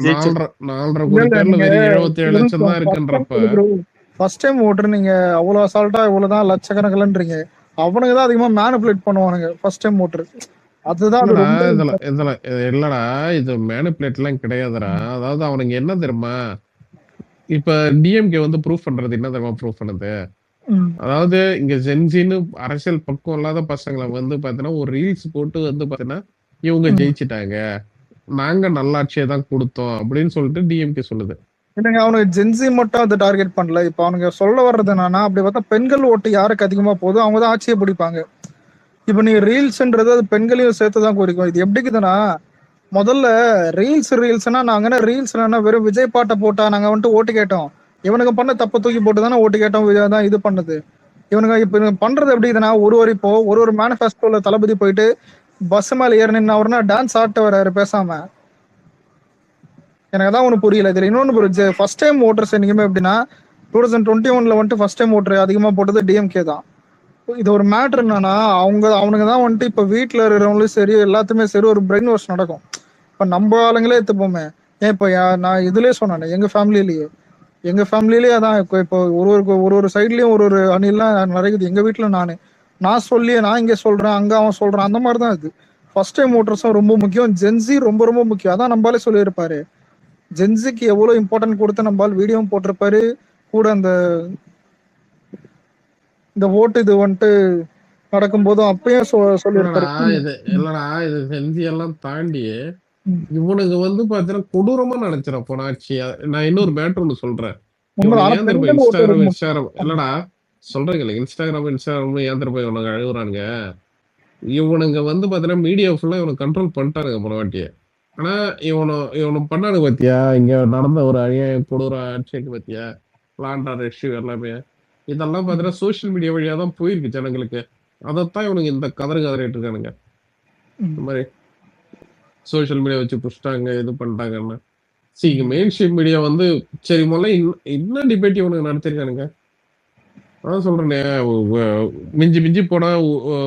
ஜெயிச்சு 4.5 கோடி பேர்ல வெறும் 77 லட்சம் தான் இருக்குன்றப்ப ஃபர்ஸ்ட் டைம் ஓட்டுற நீங்க அவ்வளவு அசால்ட்டா இவ்வளவுதான் லட்சக்கணக்கில்ன்றீங்க. அவனுக்கு தான் அதிகமா மேனிபுலேட் பண்ணுவானுங்க ஃபர்ஸ்ட் டைம் ஓட்டுற. அதுதான் அது ரொம்ப இதுல இல்லடா, இது மேனிபுலேட் எல்லாம் கிடையாதுடா. அதாவது அவனுங்க என்ன தெரியுமா, இப்ப டிஎம்கே வந்து ப்ரூஃப் பண்றது என்ன தெரியுமா ப்ரூஃப் பண்ணுது, அதாவது இங்க ஜென்சின்னு அரசியல் பக்கம் இல்லாத பசங்களை வந்து பாத்தீங்கன்னா ஒரு ரீல்ஸ் போட்டு வந்து பாத்தீங்கன்னா இவங்க ஜெயிச்சிட்டாங்க, நாங்க நல்லாட்சியை தான் கொடுத்தோம் அப்படின்னு சொல்லிட்டு டிஎம்கே சொல்லுது. இல்லைங்க, அவனுக்கு ஜென்சி மட்டும் அதை டார்கெட் பண்ணல. இப்ப அவனுங்க சொல்ல வர்றது என்னன்னா, அப்படி பார்த்தா பெண்கள் ஓட்டு யாருக்கு அதிகமா போதும் அவங்க தான் ஆட்சியை பிடிப்பாங்க. இப்ப நீங்க ரீல்ஸ்ன்றது அது பெண்களையும் சேர்த்துதான் குறிக்கும். இது எப்படிக்குதுன்னா, முதல்ல ரீல்ஸ்னா நாங்க ரீல்ஸ்னா வெறும் விஜய் பாட்டை போட்டா நாங்க வந்துட்டு ஓட்டு கேட்டோம், இவனுக்கு பண்ண தப்ப தூக்கி போட்டு தானே ஓட்டு கேட்டோம், விஜய் தான் இது பண்ணுது. இவனுங்க இப்ப பண்றது எப்படி இதுனா, இப்போ ஒரு மேனிஃபெஸ்டோல தளபதி போயிட்டு பஸ் மேல ஏறி நின்று டான்ஸ் ஆட்ட வர்றாரு பேசாம. எனக்கு அதான் ஒண்ணு புரியல. இதுல இன்னொன்னு ஃபர்ஸ்ட் டைம் ஓட்டர்ஸ் என்னைக்குமே எப்படின்னா 2021 வந்துட்டு ஃபர்ஸ்ட் டைம் ஓட்டர் அதிகமா போட்டது டிஎம்கே தான். இது ஒரு மேட்டர் என்னன்னா, அவனுங்க தான் வந்துட்டு இப்ப வீட்டுல இருக்கிறவங்களும் சரி எல்லாத்துமே சரி ஒரு பிரெயின் வாஷ் நடக்கும். இப்ப நம்ம ஆளுங்களே எடுத்துப்போமே, ஏன் இப்ப நான் இதுலயே சொன்னேன், எங்க ஃபேமிலிலேயே அதான். இப்போ ஒரு சைட்லயும் ஒரு அணிலாம் நடக்குது. எங்க வீட்டுல நான் சொல்லி நான் இங்க சொல்றேன், அங்க அவன் சொல்றான், அந்த மாதிரிதான் இது. ஃபர்ஸ்ட் டைம் ஓட்டர்ஸும் ரொம்ப முக்கியம், ஜென்சி ரொம்ப ரொம்ப முக்கியம். அதான் நம்மளாலே சொல்லியிருப்பாரு, ஜென்சிக்கு எவ்வளவு இம்பார்ட்டன்ட் கொடுத்து நம்மளால வீடியோவும் போட்டிருப்பாரு கூட. இந்த ஓட்டு இது வந்துட்டு நடக்கும் போதும் அப்பயும் சொல்லியிருப்பாரு. இல்லடா, இது ஜென்சி எல்லாம் தாண்டி இவனுக்கு வந்து பாத்தீங்கன்னா கொடூரமா நினைச்சிட போனாச்சு. நான் இன்னொரு மேட்டர் ஒண்ணு சொல்றேன். இன்ஸ்டாகிராம் இல்லடா சொல்றீங்க, இன்ஸ்டாகிராம் ஏன் திரும்ப இவனுங்க அழுகுறானுங்க. இவனுங்க வந்து பாத்தீங்கன்னா மீடியா ஃபுல்லா இவனுக்கு கண்ட்ரோல் பண்ணிட்டானுங்க போன வாட்டியே. ஆனா இவனு பண்ணானு பாத்தியா, இங்க நடந்த ஒரு கொடூர ஆட்சிக்கு பாத்தியா, லாண்டர் இஷ்யூ எல்லாமே இதெல்லாம் பாத்தீங்கன்னா சோசியல் மீடியா வழியா தான் போயிருக்கு ஜனங்களுக்கு. அதைத்தான் இவனுங்க இந்த கதறிட்டு இருக்கானுங்க. இந்த மாதிரி சோசியல் மீடியா வச்சு புடிச்சிட்டாங்க, இது பண்ணிட்டாங்கன்னு. மெயின் ஸ்ட்ரீம் மீடியா வந்து சரி முதல்ல என்ன டிபேட் இவனுக்கு நடத்திருக்கானுங்க. அதான் சொல்றேனே, மிஞ்சி மிஞ்சி போனா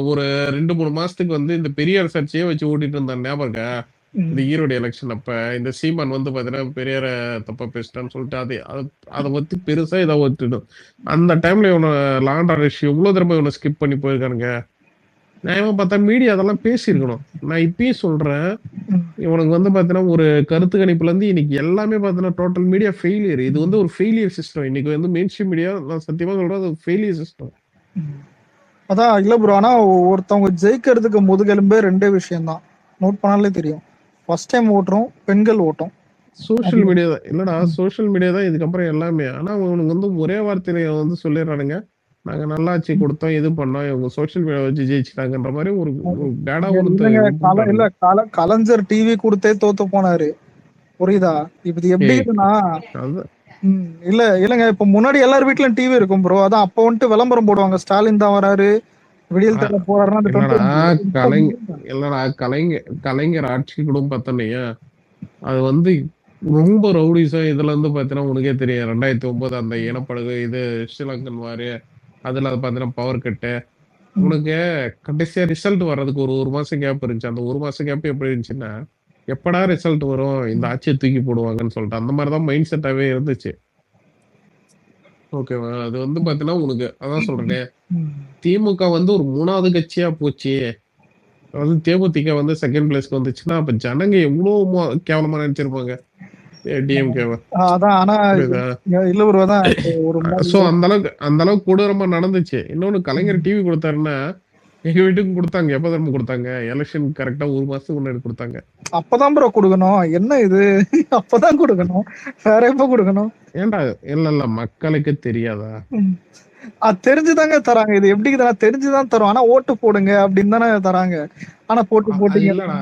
ஒரு 2-3 மாசத்துக்கு வந்து இந்த பெரியார் சர்ச்சையே வச்சு ஓட்டிட்டு இருந்தான் ஞாபகம். இந்த ஈரோடு எலெக்ஷன் அப்ப இந்த சீமான் வந்து பாத்தீங்கன்னா பெரியார தப்பா பேசிட்டான்னு சொல்லிட்டு அதை பத்தி பெருசா இதை ஒத்துடும். அந்த டைம்ல இவனை லாண்டர் இஷ்யூ இவ்வளவு திரும்ப இவனை ஸ்கிப் பண்ணி போயிருக்கானுங்க. நியாயமா பார்த்தா மீடியா அதெல்லாம் பேசியிருக்கணும். நான் இப்பயும் சொல்றேன், இவனுக்கு வந்து பாத்தீங்கன்னா ஒரு கருத்து கணிப்புல இருந்து இன்னைக்கு எல்லாமே பாத்தீங்கன்னா டோட்டல் மீடியா ஃபெயிலியர். இது வந்து ஒரு ஃபெயிலியர் சிஸ்டம். இன்னைக்கு வந்து மெயின் ஸ்ட்ரீம் மீடியா நான் சத்தியமா சொல்றேன், அது ஃபெயிலியர் சிஸ்டம். அதான் இல்ல ப்ரோ, ஆனா ஒருத்தவங்க ஜெயிக்கிறதுக்கு முதுகெலும்பே 2 விஷயம் தான். நோட் பண்ணாலே தெரியும், ஃபர்ஸ்ட் டைம் ஓட்டுறோம், பெண்கள் ஓட்டும். சோசியல் மீடியா தான் இல்லடா, சோசியல் மீடியா தான் இதுக்கப்புறம் எல்லாமே. ஆனா அவனுக்கு வந்து ஒரே வார்த்தையில வந்து சொல்லிடுறானுங்க, நாங்க நல்லாட்சி கொடுத்தோம், இது பண்ணோம், இவங்க சோசியல் மீடியா வச்சு ஜெயிச்சிட்டாங்கன்ற மாதிரி ஒரு பேடா இல்ல. கலைஞர் டிவி கொடுத்தே தோத்து போனாரு, புரியுதா? இப்ப எப்படின்னா இல்லங்க, இப்ப முன்னாடி எல்லார் வீட்லயும் டிவி இருக்கும் ப்ரோ. அதான் அப்ப வந்துட்டு விளம்பரம் போடுவாங்க, ஸ்டாலின் தான் வராரு, விடியல் தர போறாருன்னா. இல்லடா, கலைஞர் ஆட்சி குடும்பம் பார்த்தனையா, அது வந்து ரொம்ப ரவுடிசம். இதுல இருந்து பாத்தீங்கன்னா உனக்கே தெரியும் 2009 அந்த இனப்படுகை, இது ஸ்ரீலங்கன் வாரு, அதுல பாத்தீங்கன்னா பவர் கட்டு. உனக்கு கடைசியா ரிசல்ட் வர்றதுக்கு ஒரு மாசம் கேப் இருந்துச்சு. அந்த 1 மாசம் கேப் எப்படி இருந்துச்சுன்னா, எப்படா ரிசல்ட் வரும், இந்த ஆட்சியை தூக்கி போடுவாங்கன்னு சொல்லிட்டு அந்த மாதிரிதான் மைண்ட் செட்டாவே இருந்துச்சு. ஓகேவா? அது வந்து பாத்தீங்கன்னா உனக்கு அதான் சொல்றேன், திமுக வந்து ஒரு 3வது கட்சியா போச்சு. வந்து தேமுதிக வந்து செகண்ட் பிளேஸ்க்கு வந்துச்சுன்னா அப்ப ஜனங்க எவ்வளவு கேவலமா நினைச்சிருப்பாங்க டிஎம்கேவை. அந்த அளவுக்கு கொடூரமா நடந்துச்சு. இன்னொன்னு, கலைஞர் டிவி கொடுத்தாருன்னா எங்க வீட்டுக்கு கொடுத்தாங்க. எப்ப தரமா கொடுத்தாங்க? எலெக்ஷன் கரெக்டா 1 மாசத்துக்கு முன்னாடி கொடுத்தாங்க. அப்பதான் ப்ரோ கொடுக்கணும். என்ன இது? அப்பதான் கொடுக்கணும், வேற எப்ப கொடுக்கணும்? ஏன்டா? இல்ல மக்களுக்கு தெரியாதா? அது தெரிஞ்சுதாங்க தராங்க. இது எப்படி தெரிஞ்சுதான் தரும், ஆனா ஓட்டு போடுங்க அப்படின்னு தானே தராங்க. ஆனா போட்டு இல்லடா,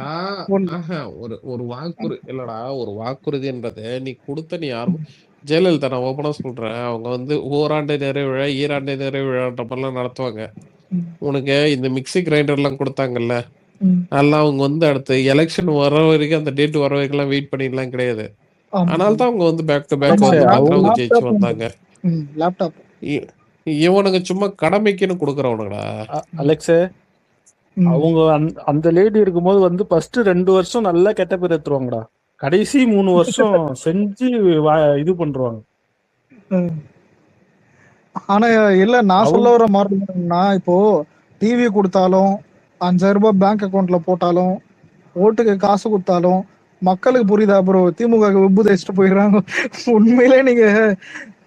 ஒரு வாக்குறு இல்லடா, ஒரு வாக்குறுதின்றது நீ கொடுத்த, நீ யாரும் ஜெயலலிதா, நான் ஓப்பனா சொல்றேன், அவங்க வந்து ஓராண்டு நிறைவு விழா, ஈராண்டு நிறைவு விழான்ற மாதிரிலாம் நடத்துவாங்க. உனக்கு இந்த மிக்சி கிரைண்டர் எல்லாம் கொடுத்தாங்கல்ல, அதெல்லாம் அவங்க வந்து அடுத்து எலெக்ஷன் வர வரைக்கும், அந்த டேட் வர வரைக்கும் எல்லாம் வெயிட் பண்ணிடலாம் கிடையாது. அதனால தான் அவங்க வந்து பேக் டு பேக் வந்து ஜெயிச்சு வந்தாங்க. இவனுங்க சும்மா கடமைக்குன்னு கொடுக்குறவனுங்கடா. அலெக்ஸ், அவங்க அந்த லேடி இருக்கும்போது வந்து ஃபர்ஸ்ட் 2 வருஷம் நல்லா கெட்ட பேர் எடுத்துருவாங்கடா. கடைசி 3 வருஷம் செஞ்சு இது பண்றாங்க. ம். ஆனா இல்ல நான் சொல்ல அவங்க வர மாறுதுன்னா இப்போ டிவி கொடுத்தாலும் 5000 ரூபாய் பேங்க் அக்கவுண்ட்ல போட்டாலும் ஓட்டுக்கு காசு கொடுத்தாலும் மக்களுக்கு புரியுதா ப்ரோ? திமுக வெப்பு தேய்ச்சிட்டு போயிடுறாங்க. உண்மையிலே நீங்க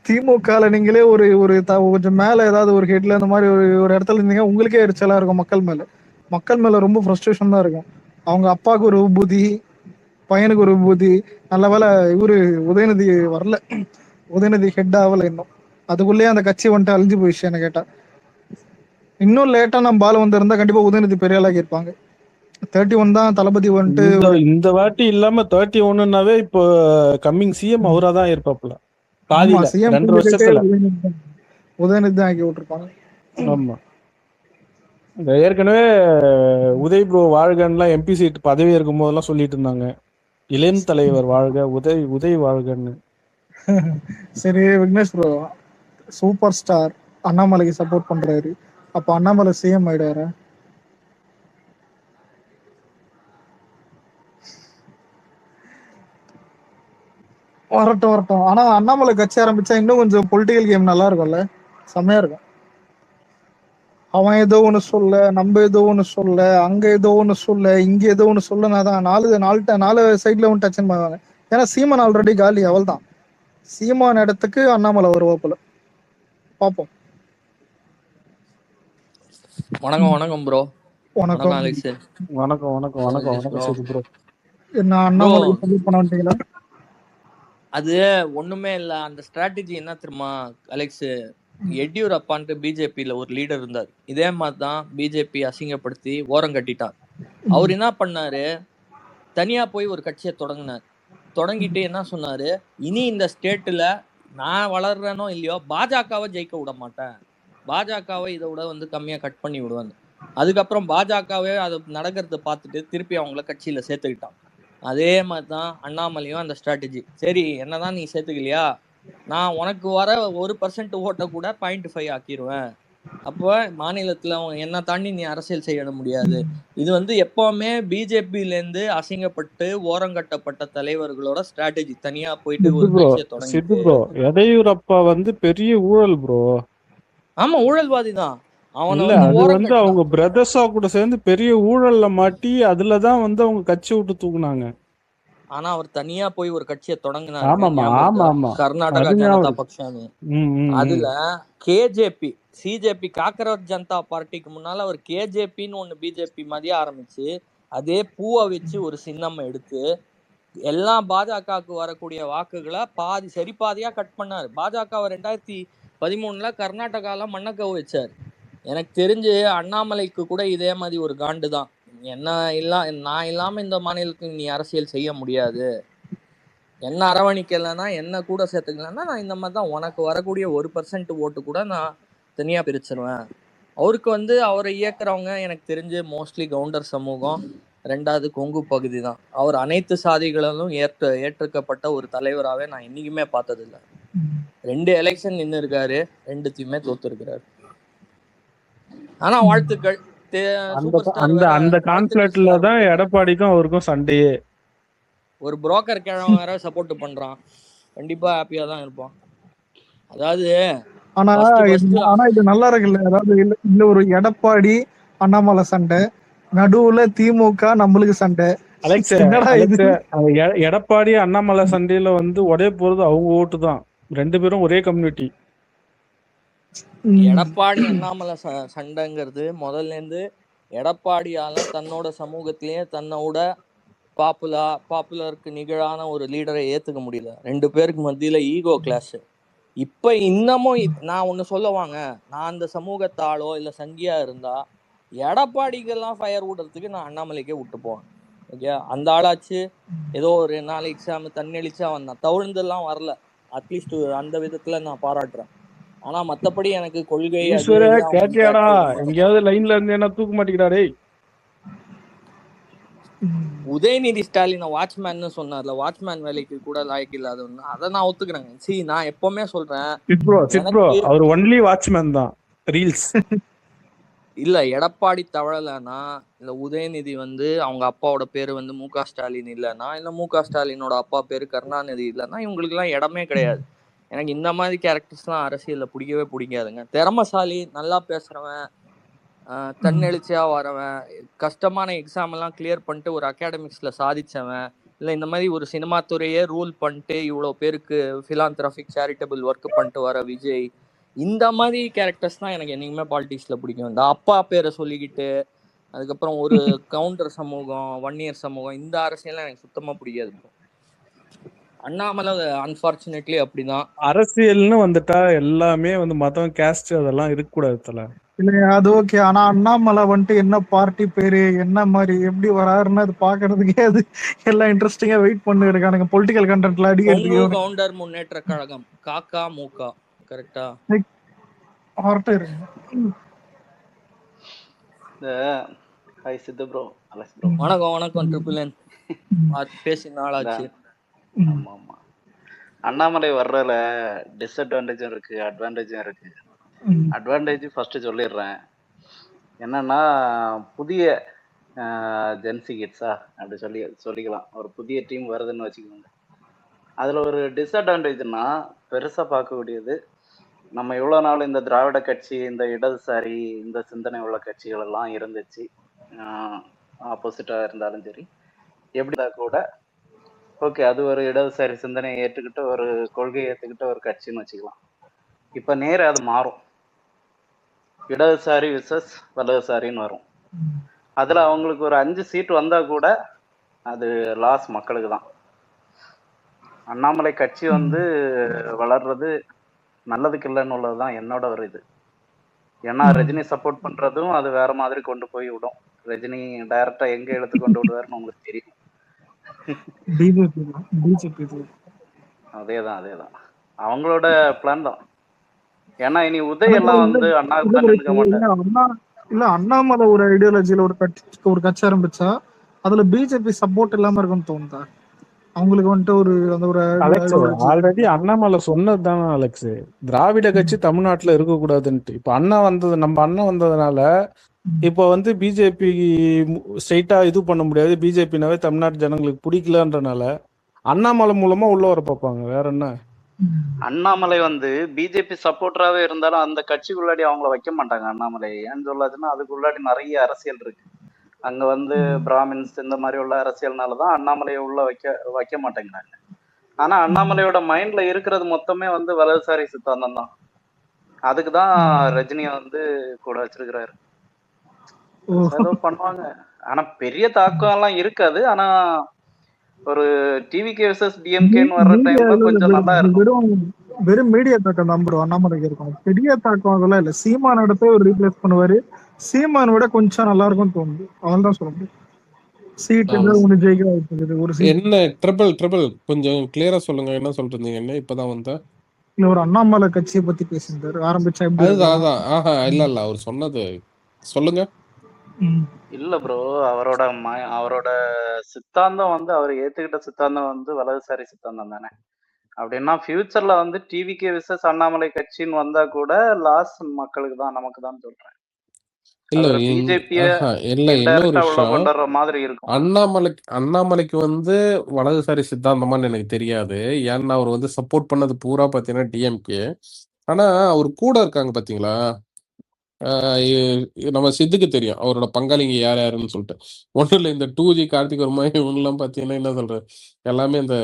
திமுகல நீங்களே ஒரு ஒரு கொஞ்சம் மேல ஏதாவது ஒரு ஹெட்ல அந்த மாதிரி ஒரு ஒரு இடத்துல இருந்தீங்க, உங்களுக்கே எரிச்சலா இருக்கும் மக்கள் மேல. மக்கள் மேல ரொம்ப ஃப்ரஸ்ட்ரேஷன் தான் இருக்கும். அவங்க அப்பாவுக்கு ஒரு விபூதி, பையனுக்கு ஒரு விபூதி. நல்ல வேளை இவரு உதயநிதி வரல, உதயநிதி ஹெட் ஆகல இன்னும். அதுக்குள்ளேயே அந்த கட்சி வந்துட்டு அழிஞ்சு போயிடுச்சு என்ன கேட்டா. இன்னும் லேட்டா நம்ம பால் வந்திருந்தா கண்டிப்பா உதயநிதி பெரிய ஆளாகி இருப்பாங்க. 31 தான் தளபதி வந்துட்டு இந்த ஒரு இந்த வாட்டி இல்லாம 31னாவே இப்போ கம்மிங் சிஎம் அவரா தான் இருப்பாப்ல ஆமா பாதியில சிஎம் 2 வருஷத்துல. உதயநிதி தான் ஆக்கி விட்டுருப்பாங்க. ஆமா, இந்த ஏற்கனவே உதய் ப்ரோ வாழ்கன்லாம் எம்பி சீட் பதவி இருக்கும் போதெல்லாம் சொல்லிட்டு இருந்தாங்க, இளைஞர் தலைவர் வாழ்க, உதய் வாழ்கன்னு. சரி விக்னேஷ் ப்ரோ சூப்பர் ஸ்டார் அண்ணாமலைக்கு சப்போர்ட் பண்றாரு. அப்ப அண்ணாமலை சிஎம் ஆயிடுவாரா? வரட்டும் வரட்டும். ஆனா அண்ணாமலை கட்சி ஆரம்பிச்சா இன்னும் கொஞ்சம் பொலிட்டிக்கல் கேம் நல்லா இருக்கும்ல, செம்மையா இருக்கும். அவன் ஏதோ ஒண்ணு சொல்ல, நம்ம ஏதோ ஒண்ணு சொல்ல, அங்க ஏதோ ஒண்ணு சொல்ல, இங்க ஏதோ ஒண்ணு சொல்லனாதான் நாலு சைட்ல ஒன்று டச் பண்ணுவாங்க. ஏன்னா சீமான் ஆல்ரெடி காலி, அவள் தான். சீமான் இடத்துக்கு அண்ணாமலை வருவாப்புல, பாப்போம். வணக்கம் வணக்கம் ப்ரோ. வணக்கம் வணக்கம். அலெக்ஸ். வணக்கம் வணக்கம் வணக்கம் வணக்கம் சேது ப்ரோ. என்ன ப்ரோ அண்ணாமலைக்கு சப்போர்ட் பண்ண வந்துட்டீங்களா? அது ஒண்ணுமே இல்ல. அந்த ஸ்ட்ராட்டஜி என்ன தெரியுமா அலெக்ஸ்? எடியூரப்பான்ட்டு பிஜேபியில ஒரு லீடர் இருந்தார். இதே மாதிரி தான் பிஜேபி அசிங்கப்படுத்தி ஓரம் கட்டிட்டார். அவர் என்ன பண்ணாரு, தனியா போய் ஒரு கட்சியை தொடங்கினார். தொடங்கிட்டு என்ன சொன்னாரு, இனி இந்த ஸ்டேட்ல நான் வளர்றேனோ இல்லையோ பாஜகவை ஜெயிக்க விட மாட்டேன், பாஜகவை இதை விட வந்து கம்மியா கட் பண்ணி விடுவாங்க. அதுக்கப்புறம் பாஜகவே அது நடக்கிறத பார்த்துட்டு திருப்பி அவங்கள கட்சியில சேர்த்துக்கிட்டான். அதே மாதிரி தான் அண்ணாமலையும் அந்த ஸ்ட்ராட்டஜி. சரி என்னதான் நீ சேர்த்துக்கலையா, நான் உனக்கு வர 1% ஓட்டை கூட 0.5 ஆக்கிடுவேன். அப்போ மாநிலத்துல என்ன தாண்டி நீ அரசியல் செய்ய முடியாது. இது வந்து எப்பவுமே பிஜேபியிலேருந்து அசிங்கப்பட்டு ஓரங்கட்டப்பட்ட தலைவர்களோட ஸ்ட்ராட்டஜி. தனியா போயிட்டு சித்து ஒரு ப்ரோ, கட்சியை சித்து தொடங்கிட்டு. ப்ரோ, எடையூரப்பா வந்து பெரிய ஊழல் ப்ரோ. ஆமா ஊழல்வாதி தான். அவனை இல்ல, வந்து அது ஓரம் வந்து கட்டினான். அவங்க பிரதர்ஸா கூட சேர்ந்து பெரிய ஊழல்ல மாட்டி அதுலதான் வந்து அவங்க கட்சி விட்டு தூக்குனாங்க. ஆனா அவர் தனியா போய் ஒரு கட்சியை தொடங்கினாருங்க, ஆமாமா, ஞாபகம் ஆமா இருக்கா? ஆமா, கர்நாடகா அது ஜனதா ஞாபகம். பக்ஷான்னு. அதுல சிஜேபி காக்கரோச் ஜனதா பார்ட்டிக்கு முன்னால அவர் கேஜேபின்னு ஒண்ணு பிஜேபி மாதிரியே ஆரம்பிச்சு அதே பூவை வச்சு ஒரு சின்னம் எடுத்து எல்லாம் பாஜகவுக்கு வரக்கூடிய வாக்குகளை சரி பாதியா கட் பண்ணாரு. பாஜகவை 2013 கர்நாடகால மண்ணக்கவு வச்சாரு. எனக்கு தெரிஞ்சு அண்ணாமலைக்கு கூட இதே மாதிரி ஒரு காண்டு தான். நான் இல்லாம இந்த மாநிலத்துக்கு நீ அரசியல் செய்ய முடியாது, என்ன அரவணைக்கலைன்னா என்ன கூட சேர்த்துக்கலன்னா நான் இந்த மாதிரி தான் உனக்கு வரக்கூடிய 1% ஓட்டு கூட நான் தனியா பிரிச்சிருவேன். அவருக்கு வந்து அவரை இயக்குறவங்க எனக்கு தெரிஞ்சு மோஸ்ட்லி கவுண்டர் சமூகம், 2வது கொங்கு பகுதி தான். அவர் அனைத்து சாதிகளிலும் ஏற்றுக்கப்பட்ட ஒரு தலைவராகவே நான் என்னைக்குமே பார்த்ததில்லை. 2 எலெக்ஷன் நின்று இருக்காரு, 2த்தையுமே தோத்துருக்கிறாரு. ஆனா வாழ்த்துக்கள். சூப்பர் ஸ்டார் வேற அந்த கான்ஃபிளிக்ட்ல தான் எடப்பாடிக்கும் அவருக்கும் சண்டையே. ஒரு புரோக்கர் கிழவன் வேற சப்போர்ட் பண்றான், கண்டிப்பா ஹாப்பியா தான் இருப்பான். அதாவது ஆனா இது நல்லா இருக்குல்ல. அதாவது இல்ல ஒரு எடப்பாடி அண்ணாமலை சண்டை, நடுவுல திமுக நம்மளுக்கு சண்டை. அலெக்ஸ், எடப்பாடி அண்ணாமலை சண்டையில வந்து ஒரே போறது அவங்க ஓட்டு தான். 2 பேரும் ஒரே கம்யூனிட்டி. எடப்பாடி அண்ணாமலை சண்டைங்கிறது முதல்ல இருந்து எடப்பாடியால தன்னோட சமூகத்திலேயே தன்னோட பாப்புலருக்கு நிகழான ஒரு லீடரை ஏத்துக்க முடியல. 2 பேருக்கு மத்தியில ஈகோ கிளாஸ். இப்ப இன்னமும் நான் ஒண்ணு சொல்லுவாங்க, நான் அந்த சமூகத்தாளோ இல்ல சங்கியா இருந்தா எடப்பாடிக்கெல்லாம் ஃபயர் விடுறதுக்கு நான் அண்ணாமலைக்கே விட்டு போவேன். ஓகே, அந்த ஆளாச்சு ஏதோ ஒரு 4 எக்ஸாம் தண்ணெளிச்சா வந்தான், தவிழ்ந்தெல்லாம் வரல. அட்லீஸ்ட் அந்த விதத்துல நான் பாராட்டுறேன். ஆனா மத்தபடி எனக்கு கொள்கை கேட்டியாடா, எங்கேயாவது லைன்ல இருந்து என்ன தூக்க மாட்டேங்கிறாரே. உதயநிதி ஸ்டாலினை வாட்ச்மேன் சொன்னார்ல, வாட்ச்மேன் வேலைக்கு கூட லாய்க்கு இல்லாதவன்னு, அதை நான் ஒத்துக்கிறேங்க. நான் எப்பவுமே சொல்றேன், அவர் ஒன்லி வாட்ச்மேன் தான். ரீல்ஸ் இல்ல எடப்பாடி தவழலைன்னா, இல்ல உதயநிதி வந்து அவங்க அப்பாவோட பேரு வந்து மு.க. ஸ்டாலின் இல்லைன்னா, இல்ல மு.க. ஸ்டாலினோட அப்பா பேரு கருணாநிதி இல்லைன்னா, இவங்களுக்குலாம் இடமே கிடையாது. எனக்கு இந்த மாதிரி கேரக்டர்ஸ்லாம் அரசியல்ல பிடிக்கவே பிடிக்காதுங்க. திறமைசாலி, நல்லா பேசுறவன், தன்னெழுச்சியா வரவன், கஷ்டமான எக்ஸாம் எல்லாம் கிளியர் பண்ணிட்டு ஒரு அகாடமிக்ஸ்ல சாதிச்சவன், இல்ல இந்த மாதிரி ஒரு சினிமா துறையே ரூல் பண்ணிட்டு இவ்வளவு பேருக்கு பிலாந்திராபிக் சேரிட்டபிள் ஒர்க் பண்ணிட்டு வர விஜய், இந்த மாதிரி கேரக்டர்ஸ் தான் எனக்கு என்னைக்குமே பாலிடிக்ஸ்ல பிடிக்கும். இந்த அப்பா பேரை சொல்லிக்கிட்டு அதுக்கப்புறம் ஒரு கவுண்டர் சமூகம், வன்னியர் சமூகம், இந்த அரசியல்லாம் எனக்கு சுத்தமா பிடிக்காது bro. அண்ணாமலை அன்பார்ச்சுனேட்லி அப்படிதான். அரசியல்னு வந்துட்டா எல்லாமே வந்து மதம், கேஸ்ட் அதெல்லாம் இருக்கக்கூடாது தல. இல்ல அது ஓகே. ஆனா அண்ணாமலை வந்துட்டு என்ன பார்ட்டி பேரு, என்ன மாதிரி எப்படி வராருன்னு அது பாக்குறதுக்கே அது எல்லாம் இன்ட்ரெஸ்டிங்கா வெயிட் பண்ணி இருக்கானுங்க. பொலிட்டிக்கல் கண்டென்ட்ல கொங்கு அடிக்கிறதுக்கு கவுண்டர் முன்னேற்ற கழகம், காக்கா மூக்கா, கரெக்டா? அவர்கிட்ட இருக்கு. ஹாய் சித்து ப்ரோ, அலெக்ஸ் ப்ரோ. வணக்கம் வணக்கம் ட்ரிபிள் என். பேசி நாளாச்சு. ஆமா ஆமா. அண்ணாமலை வர்றதுல டிஸ்அட்வான்டேஜும் இருக்கு, அட்வான்டேஜும் இருக்கு. அட்வான்டேஜ் ஃபர்ஸ்ட் சொல்லிடுறேன். என்னன்னா புதிய ஜென்சி கிட்ஸா அப்படி சொல்லிக்கலாம். ஒரு புதிய டீம் வருதுன்னு வச்சுக்கோங்க. அதுல ஒரு டிஸ்அட்வான்டேஜ்னா பெருசா பார்க்கக்கூடியது, நம்ம இவ்வளோ நாள் இந்த திராவிட கட்சி, இந்த இடதுசாரி, இந்த சிந்தனை உள்ள கட்சிகள் எல்லாம் இருந்துச்சு, ஆப்போசிட்டா இருந்தாலும் சரி, எப்படிதா கூட ஓகே, அது ஒரு இடதுசாரி சிந்தனையை ஏற்றுக்கிட்டு ஒரு கொள்கையை ஏற்றுக்கிட்ட ஒரு கட்சின்னு வச்சுக்கலாம். இப்போ நேர அது மாறும், இடதுசாரி விசஸ் வலதுசாரின்னு வரும். அதில் அவங்களுக்கு ஒரு 5 சீட் வந்தால் கூட அது லாஸ் மக்களுக்கு தான். அண்ணாமலை கட்சி வந்து வளர்றது நல்லதுக்கு இல்லைன்னு உள்ளது தான் என்னோட ஒரு இது. ஏன்னா ரஜினி சப்போர்ட் பண்ணுறதும் அது வேற மாதிரி கொண்டு போய் விடும். ரஜினி டைரக்டா எங்கே எடுத்து கொண்டு விடுவாருன்னு உங்களுக்கு தெரியும். அதேதான் அவங்களோட பிளான் தான். ஏன்னா இனி உதய் எல்லாம் வந்து அண்ணாவுக்கு நிற்க மாட்டாங்க. இல்ல அண்ணாமலை ஒரு ஐடியாலஜில ஒரு கட்சி ஆரம்பிச்சா அதுல பிஜேபி சப்போர்ட் இல்லாம இருக்கும்னு தோணுதா அவங்களுக்கு வந்துட்டு? ஒரு அந்த ஒரு ஆல்ரெடி அண்ணாமலை சொன்னதுதானே அலெக்ஸ், திராவிட கட்சி தமிழ்நாட்டுல இருக்க கூடாதுன்ட்டு. இப்ப அண்ணா வந்தது, நம்ம அண்ணா வந்ததுனால இப்ப வந்து பிஜேபி ஸ்ட்ரைட்டா இது பண்ண முடியாது. பிஜேபினாவே தமிழ்நாட்டு ஜனங்களுக்கு பிடிக்கலன்றனால அண்ணாமலை மூலமா உள்ள வர பார்ப்பாங்க, வேற என்ன. அண்ணாமலை வந்து பிஜேபி சப்போர்டராகவே இருந்தாலும் அந்த கட்சிக்குள்ளாடி அவங்கள வைக்க மாட்டாங்க. அண்ணாமலை ஏன்னு சொல்லாதுன்னா அதுக்குள்ளாடி நிறைய அரசியல் இருக்கு. அங்க வந்து பிராமின்ஸ் இந்த மாதிரி உள்ள அரசியல்னாலதான் அண்ணாமலையை உள்ள வைக்க மாட்டேங்கிறாங்க. ஆனா அண்ணாமலையோட மைண்ட்ல இருக்கிறது மொத்தமே வந்து வலதுசாரி சித்தாந்தம் தான். அதுக்குதான் ரஜினியை வந்து கூட வச்சிருக்கிறாரு. ஏதோ பண்ணுவாங்க, ஆனா பெரிய தாக்கம் எல்லாம் இருக்காது. ஆனா ஒரு டிவிகே வெர்சஸ் டிஎம்கேன்னு வர்ற டைம்ல கொஞ்சம் நல்லா இருக்கும். வெறும் மீடியா தாக்கம் தான் ப்ரோ அண்ணாமலைக்கு இருக்கும். பெரிய தாக்கம் அதெல்லாம் இல்ல. சீமான் இடத்த ஒரு ரீப்ளேஸ் பண்ணுவாரு. சீமான் விட கொஞ்சம் நல்லா இருக்கும்னு தோணுது. அவன் தான் சொல்ல முடியும். சீட் ஒண்ணு ஜெயிக்க வாய்ப்பு ஒரு சீட். என்ன ட்ரிபிள் கொஞ்சம் கிளியரா சொல்லுங்க, என்ன சொல்றீங்க? என்ன இப்பதான் வந்தா இல்ல ஒரு அண்ணாமலை கட்சியை பத்தி பேசியிருந்தாரு, ஆரம்பிச்சா எப்படி? அதுதான் இல்ல அவர் சொன்னது சொல்லுங்க. இல்ல ப்ரோ, அவரோட சித்தாந்தம் வந்து அவர் ஏத்துக்கிட்ட சித்தாந்தம் வந்து வலதுசாரி சித்தாந்தம் தானே. அப்படின்னா ஃபியூச்சர்ல வந்து டிவிகே விசஸ் அண்ணாமலை கட்சின்னு வந்தா கூட லாஸ் மக்களுக்கு தான், நமக்கு தான் சொல்றேன். இல்ல பிஜேபிய கொண்டுற மாதிரி இருக்கும். அண்ணாமலைக்கு வந்து வலதுசாரி சித்தாந்தமான்னு எனக்கு தெரியாது. ஏன்னா அவர் வந்து சப்போர்ட் பண்ணது பூரா பாத்தீங்கன்னா டிஎம்கே. ஆனா அவர் கூட இருக்காங்க பாத்தீங்களா, நம்ம சித்துக்கு தெரியும் அவரோட பங்காளிங்க யார் யாருன்னு சொல்லிட்டு. ஒன்றும் இல்லை, இந்த 2G கார்த்திக் வர்மா இவங்கெல்லாம் பார்த்தீங்கன்னா என்ன சொல்றது, எல்லாமே இந்த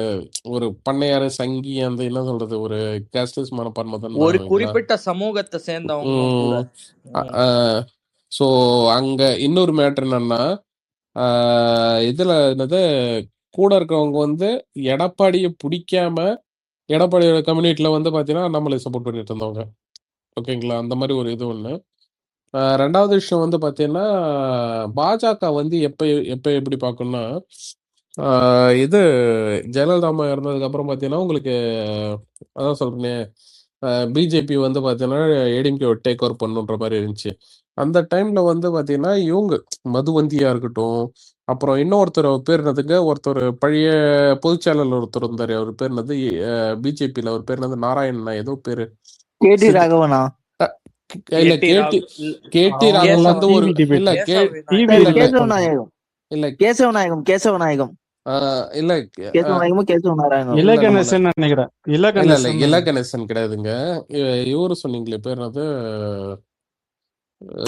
ஒரு பண்ணையாரு சங்கி அந்த என்ன சொல்றது ஒரு கேஸ்டஸ் மனப்பான்மை தான், ஒரு குறிப்பிட்ட சமூகத்தை சேர்ந்தவங்க. ஸோ அங்க இன்னொரு மேட்டர் என்னன்னா, இதுல என்னது கூட இருக்கிறவங்க வந்து எடப்பாடியை பிடிக்காம எடப்பாடியோட கம்யூனிட்டியில வந்து பார்த்தீங்கன்னா நம்மளை சப்போர்ட் பண்ணிட்டு இருந்தவங்க. ஓகேங்களா, அந்த மாதிரி ஒரு இது ஒன்று. ரெண்டாவது விஷயம் வந்து பார்த்தீங்கன்னா, பாஜக வந்து எப்போ எப்படி பார்க்கணும்னா, இது ஜெயலலிதா அம்மா இறந்ததுக்கப்புறம் பார்த்தீங்கன்னா உங்களுக்கு அதான் சொல்கிறேன், பிஜேபி வந்து பார்த்தீங்கன்னா ஏடிஎம்கே டேக் ஓவர் பண்ணுன்ற மாதிரி இருந்துச்சு. அந்த டைமில் வந்து பார்த்தீங்கன்னா இவங்க மதுவந்தியாக இருக்கட்டும், அப்புறம் இன்னொருத்தர் பேர் என்னதுங்க, ஒருத்தர் பழைய பொதுச்செயலாளர் ஒருத்தர் இருந்தார், அவர் பேர் என்னது பிஜேபியில், அவர் பேர் என்னது நாராயணனா ஏதோ பேர், கேடி ராகவனா இல்ல கேடி கேடி ராகவ் இல்ல, கேடி அவங்க ராகவ் கேசவ வந்து ஒரு டிவி டிபேட் இல்ல கே கேசவ டிவி இல்ல இல்ல டிபேட் கேசவ பண்றாங்க. நாயகம் இல்ல கேசவ நாயகம் இல்ல கேசவ நாயகமும் கேசவ நாராயணம் இல்ல நம்ம இலகணேசன் நினைக்கிறேன். இல்ல இலகணேசன் இலகணேசன் கிடையாதுங்க. இவரு சொன்னீங்களே பேர் என்னது?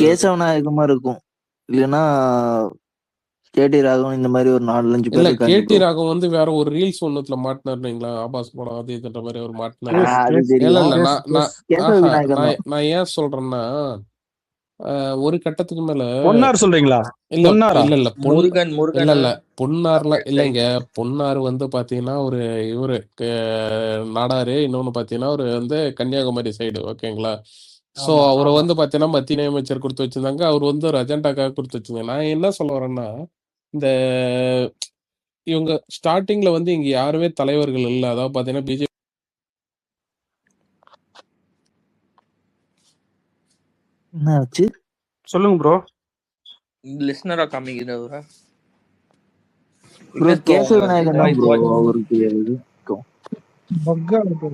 கேசவ நாயகமா இருக்கும். இல்லைன்னா கேடி ராகவன் இந்த மாதிரி ஒரு 4-5 இல்ல பேர் இருக்காங்க கேடி ப்ரோ. ராகவ் வந்து வேற ஒரு ரீல்ஸ் ஒண்ணுத்துல மாட்டினாருங்களா, ஆபாஸ் படம் அது இதுன்ற மாதிரி அவர் மாட்டினாரு. எஸ் அது எஸ் இல்ல தெரியும். இல்ல எஸ் நான் நான் எஸ் கேசவ ஆஹா விநாயகம் தான். நான் ஏன் சொல்றேன்னா ஒரு கட்டத்துக்கு மேல பொன்னார் சொல்றீங்களா? இல்ல பொன்னாரா? இல்ல இல்ல முருகன் இல்ல முருகன் இல்ல பொன்னார்லாம் அப்டேட் இல்லைங்க. சைடு பொன்னார் வந்து பாத்தீங்கன்னா ஒரு இவரு நாடாரு, இன்னொன்னு பாத்தீங்கன்னா ஒரு வந்து கன்னியாகுமரி சைடு, ஓகேங்களா. ஸோ ஆமா அவரை ஆமா. வந்து பாத்தீங்கன்னா மத்திய அமைச்சர் கொடுத்து வச்சிருந்தாங்க. அவர் வந்து ஒரு அஜெண்டாக்காக கொடுத்து வச்சிருந்தாங்க. நான் என்ன சொல்ல வரேன்னா, இந்த இவங்க ஸ்டார்டிங்ல வந்து இங்க யாருமே தலைவர்கள் இல்ல. அதாவது பாத்தீங்கன்னா பிஜேபி என்ன ஆச்சு? சொல்லுங்க ப்ரோ. லிஸ்னரா காமிக்கிறது ப்ரோ விக்னேஷ் ப்ரோ கேசவ விநாயகம் தான் வாய்ஸ் ப்ரோ வாய்ஸ் அவருக்கு இருக்கும். பக்கா இருக்கு.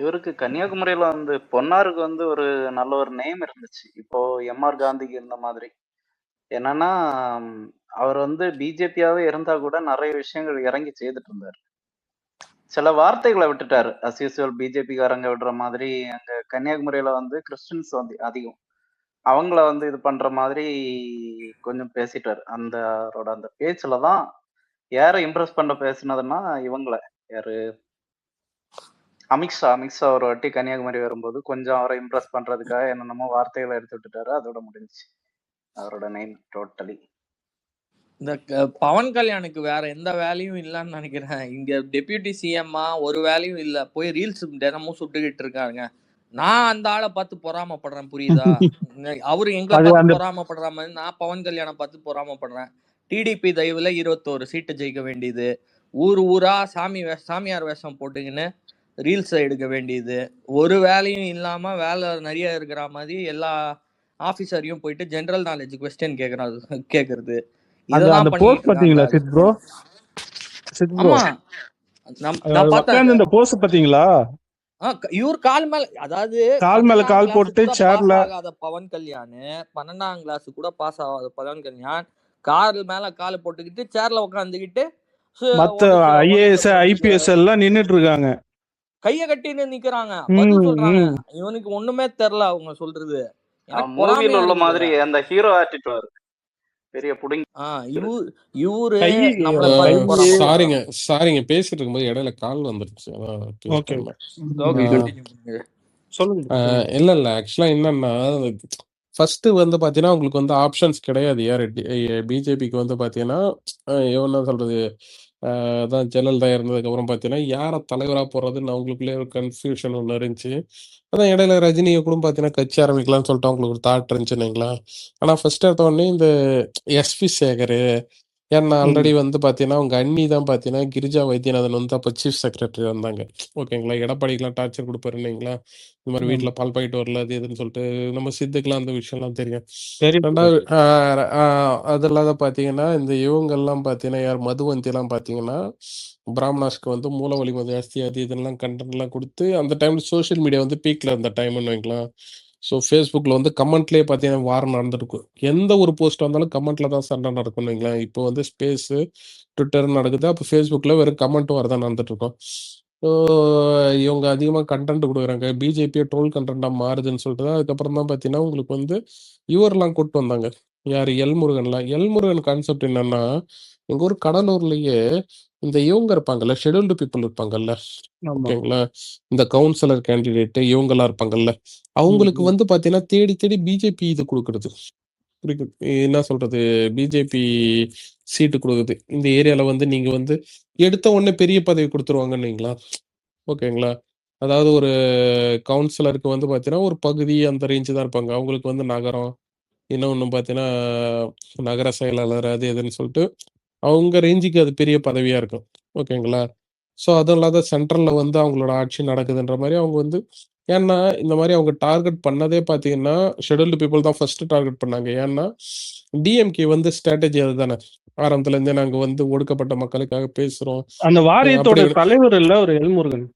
இவருக்கு கன்னியாகுமரியில வந்து பொன்னாருக்கு வந்து ஒரு நல்ல ஒரு நேம் இருந்துச்சு. இப்போ எம்ஆர் காந்திக்கு இருந்த மாதிரி. என்னன்னா அவர் வந்து பிஜேபியாவே இருந்தா கூட நிறைய விஷயங்கள் இறங்கி செய்துட்டு இருந்தாரு. சில வார்த்தைகளை விட்டுட்டாரு. அஸ் யூசுவல் பிஜேபிக்காரங்க விடுற மாதிரி அங்க கன்னியாகுமரியில வந்து கிறிஸ்டின்ஸ் வந்து அதிகம். அவங்கள வந்து இது பண்ற மாதிரி கொஞ்சம் பேசிட்டாரு. அந்த அவரோட அந்த பேச்சுல தான் யாரை இம்ப்ரெஸ் பண்ண பேசுனதுன்னா இவங்கள யாரு அமித்ஷா ஒரு வாட்டி கன்னியாகுமரி வரும்போது கொஞ்சம் அவரை இம்ப்ரெஸ் பண்றதுக்காக என்னென்னமோ வார்த்தைகளை எடுத்து விட்டுட்டாரு. அதோட முடிஞ்சுச்சு அவரோட நேம் டோட்டலி. இந்த பவன் கல்யாணுக்கு வேற எந்த வேலையும் இல்லைன்னு நினைக்கிறேன். இங்க டெபியூட்டி சிஎம்மா ஒரு வேலையும் இல்ல, போய் ரீல்ஸ் தினமும் சுட்டுக்கிட்டு இருக்காங்க. நான் அந்த ஆளை பார்த்து பொறாமப்படுறேன், புரியுதா? அவரு எங்களை அது பார்த்து அந்த பொறாமப்படுற மாதிரி நான் பவன் கல்யாணம் பார்த்து பொறாமப்படுறேன். டிடிபி தயவுல 21 சீட்டு ஜெயிக்க வேண்டியது, ஊரா சாமியார் வேஷம் போட்டுக்கின்னு ரீல்ஸ் எடுக்க வேண்டியது, ஒரு வேலையும் இல்லாம வேலை நிறைய இருக்கிற மாதிரி எல்லா ஆபீசரையும் போயிட்டு ஜெனரல் நாலேஜ் கொஸ்டின் கேக்குறது, அந்த இதெல்லாம் அந்த போஸ்ட் பண்ணிட்டு பாத்தீங்களா இருக்காங்க. சித் ப்ரோ? சித் ப்ரோ ஆமா, நான் பார்த்தேன். உட்காந்து இந்த போஸ்ட் பாத்தீங்களா? இவர் கால் மேல, அதாவது கால் மேல 12ஆம் கால் கிளாஸ் போட்டு கூட பாஸ் சேர்ல ஆகாத பவன் கல்யாண், 12ஆம் கிளாஸ் கூட பாஸ் ஆகாத பவன் கல்யாண் கால் மேல கால் போட்டுக்கிட்டு சேர்ல உட்காந்துக்கிட்டு மத்த ஐஏஎஸ் ஐபிஎஸ் எல்லாம் நின்னுட்டு இருக்காங்க, கைய கட்டின்னு நிக்கிறாங்க, பதில் சொல்றாங்க. இவனுக்கு ஒண்ணுமே தெரியல அவங்க சொல்றது. மூவில உள்ள மாதிரி அந்த ஹீரோ ஆட்டிட்டு பெரிய புடிங்க. இவரு சாரிங்க பேசிட்டு இருக்கும்போது இடையில கால் வந்துருச்சு. இல்ல ஆக்சுவலா என்னன்னா, ஃபர்ஸ்ட் வந்து பாத்தீங்கன்னா உங்களுக்கு வந்து ஆப்ஷன்ஸ் கிடையாது. யாரு பிஜேபிக்கு வந்து பாத்தீங்கன்னா என்ன சொல்றது, அதான் ஜெயலலிதா இருந்ததுக்கு அப்புறம் பாத்தீங்கன்னா யாரை தலைவரா போடுறதுன்னு அவங்களுக்குள்ளே ஒரு கன்ஃபியூஷன் ஒன்று இருந்துச்சு. அதான் இடையில ரஜினியை கூட பாத்தீங்கன்னா கட்சி ஆரம்பிக்கலாம்னு சொல்லிட்டு அவங்களுக்கு ஒரு தாட் இருந்துச்சுங்களா. ஆனா ஃபர்ஸ்ட் எடுத்த உடனே இந்த எஸ்பி சேகர், ஏன்னா ஆல்ரெடி வந்து பாத்தீங்கன்னா அவங்க அண்ணி தான் பாத்தீங்கன்னா கிரிஜா வைத்தியநாதன் வந்து அப்ப சீஃப் செக்ரட்டரி வந்தாங்க, ஓகேங்களா. எடப்பாடிக்கெல்லாம் டார்ச்சர் கொடுப்பாரு இல்லைங்களா, இந்த மாதிரி வீட்டுல பால் பாயிட்டு வரல அது இதுன்னு சொல்லிட்டு. நம்ம சித்துக்கெல்லாம் அந்த விஷயம்லாம் தெரியும். ரெண்டாவது அது இல்லாத பாத்தீங்கன்னா இந்த இவங்கெல்லாம் பாத்தீங்கன்னா யார் மதுவந்தி எல்லாம் பாத்தீங்கன்னா பிராமணாஸ்க்கு வந்து மூலவலி ஜாஸ்தி அது இதெல்லாம் கண்டென்ட் எல்லாம் கொடுத்து அந்த டைம்ல சோசியல் மீடியா வந்து பீக்ல இருந்த டைம்னு வைக்கலாம். ஸோ ஃபேஸ்புக்கில் வந்து கமெண்ட்லேயே பார்த்தீங்கன்னா வாரம் நடந்துருக்கும். எந்த ஒரு போஸ்ட் வந்தாலும் கமெண்ட்ல தான் சண்டை நடக்கும் இல்லைங்களா. இப்போ வந்து ஸ்பேஸு ட்விட்டர் நடக்குது, அப்போ ஃபேஸ்புக்கில் வெறும் கமெண்ட் வரதான் நடந்துட்டு இருக்கோம். ஸோ இவங்க அதிகமாக கண்டென்ட் கொடுக்குறாங்க, பிஜேபியை ட்ரோல் கண்டென்ட்டாக மாறுதுன்னு சொல்லிட்டு தான் அதுக்கப்புறம் தான் பார்த்தீங்கன்னா உங்களுக்கு வந்து இவரெல்லாம் கூப்பிட்டு வந்தாங்க. யார்? எல்முருகன் கான்செப்ட் என்னன்னா, எங்கள் ஊர் கடலூர்லேயே இந்த இவங்க இருப்பாங்கல்ல, ஷெட்யூல்டு பீப்புள் இருப்பாங்கல்ல, ஓகேங்களா, இந்த கவுன்சிலர் கேண்டிடேட் இவங்கெல்லாம் இருப்பாங்கல்ல, அவங்களுக்கு வந்து பாத்தீங்கன்னா தேடி தேடி பிஜேபி இது கொடுக்கறது, என்ன சொல்றது, பிஜேபி சீட்டு கொடுக்குது. இந்த ஏரியால வந்து நீங்க வந்து எடுத்த உடனே பெரிய பதவி கொடுத்துருவாங்கன்னீங்களா, ஓகேங்களா. அதாவது ஒரு கவுன்சிலருக்கு வந்து பாத்தீங்கன்னா ஒரு பகுதி அந்த ரேஞ்சு தான் இருப்பாங்க. அவங்களுக்கு வந்து நகரம், இன்னொன்னு பாத்தீங்கன்னா நகர செயலாளர் அது எதுன்னு சொல்லிட்டு அவங்க ரேஞ்சுக்கு அது பெரிய பதவியா இருக்கும், ஓகேங்களா. ஸோ அதுவும் இல்லாத சென்ட்ரல்ல வந்து அவங்களோட ஆட்சி நடக்குதுன்ற மாதிரி அவங்க வந்து ஏன்னா இந்த மாதிரி அவங்க டார்கெட் பண்ணதே பார்த்தீங்கன்னா ஷெட்யூல்டு பீப்புள் தான் ஃபர்ஸ்ட் டார்கெட் பண்ணாங்க. ஏன்னா டிஎம்கே வந்து ஸ்ட்ராட்டஜி அதுதானே, ஆரம்பத்துல இருந்தே நாங்க வந்து ஒடுக்கப்பட்ட மக்களுக்காக பேசுறோம் அந்த அப்படி வாரியத்தோட இப்படி. தலைவர் இல்ல ஒரு எல்முருகன்.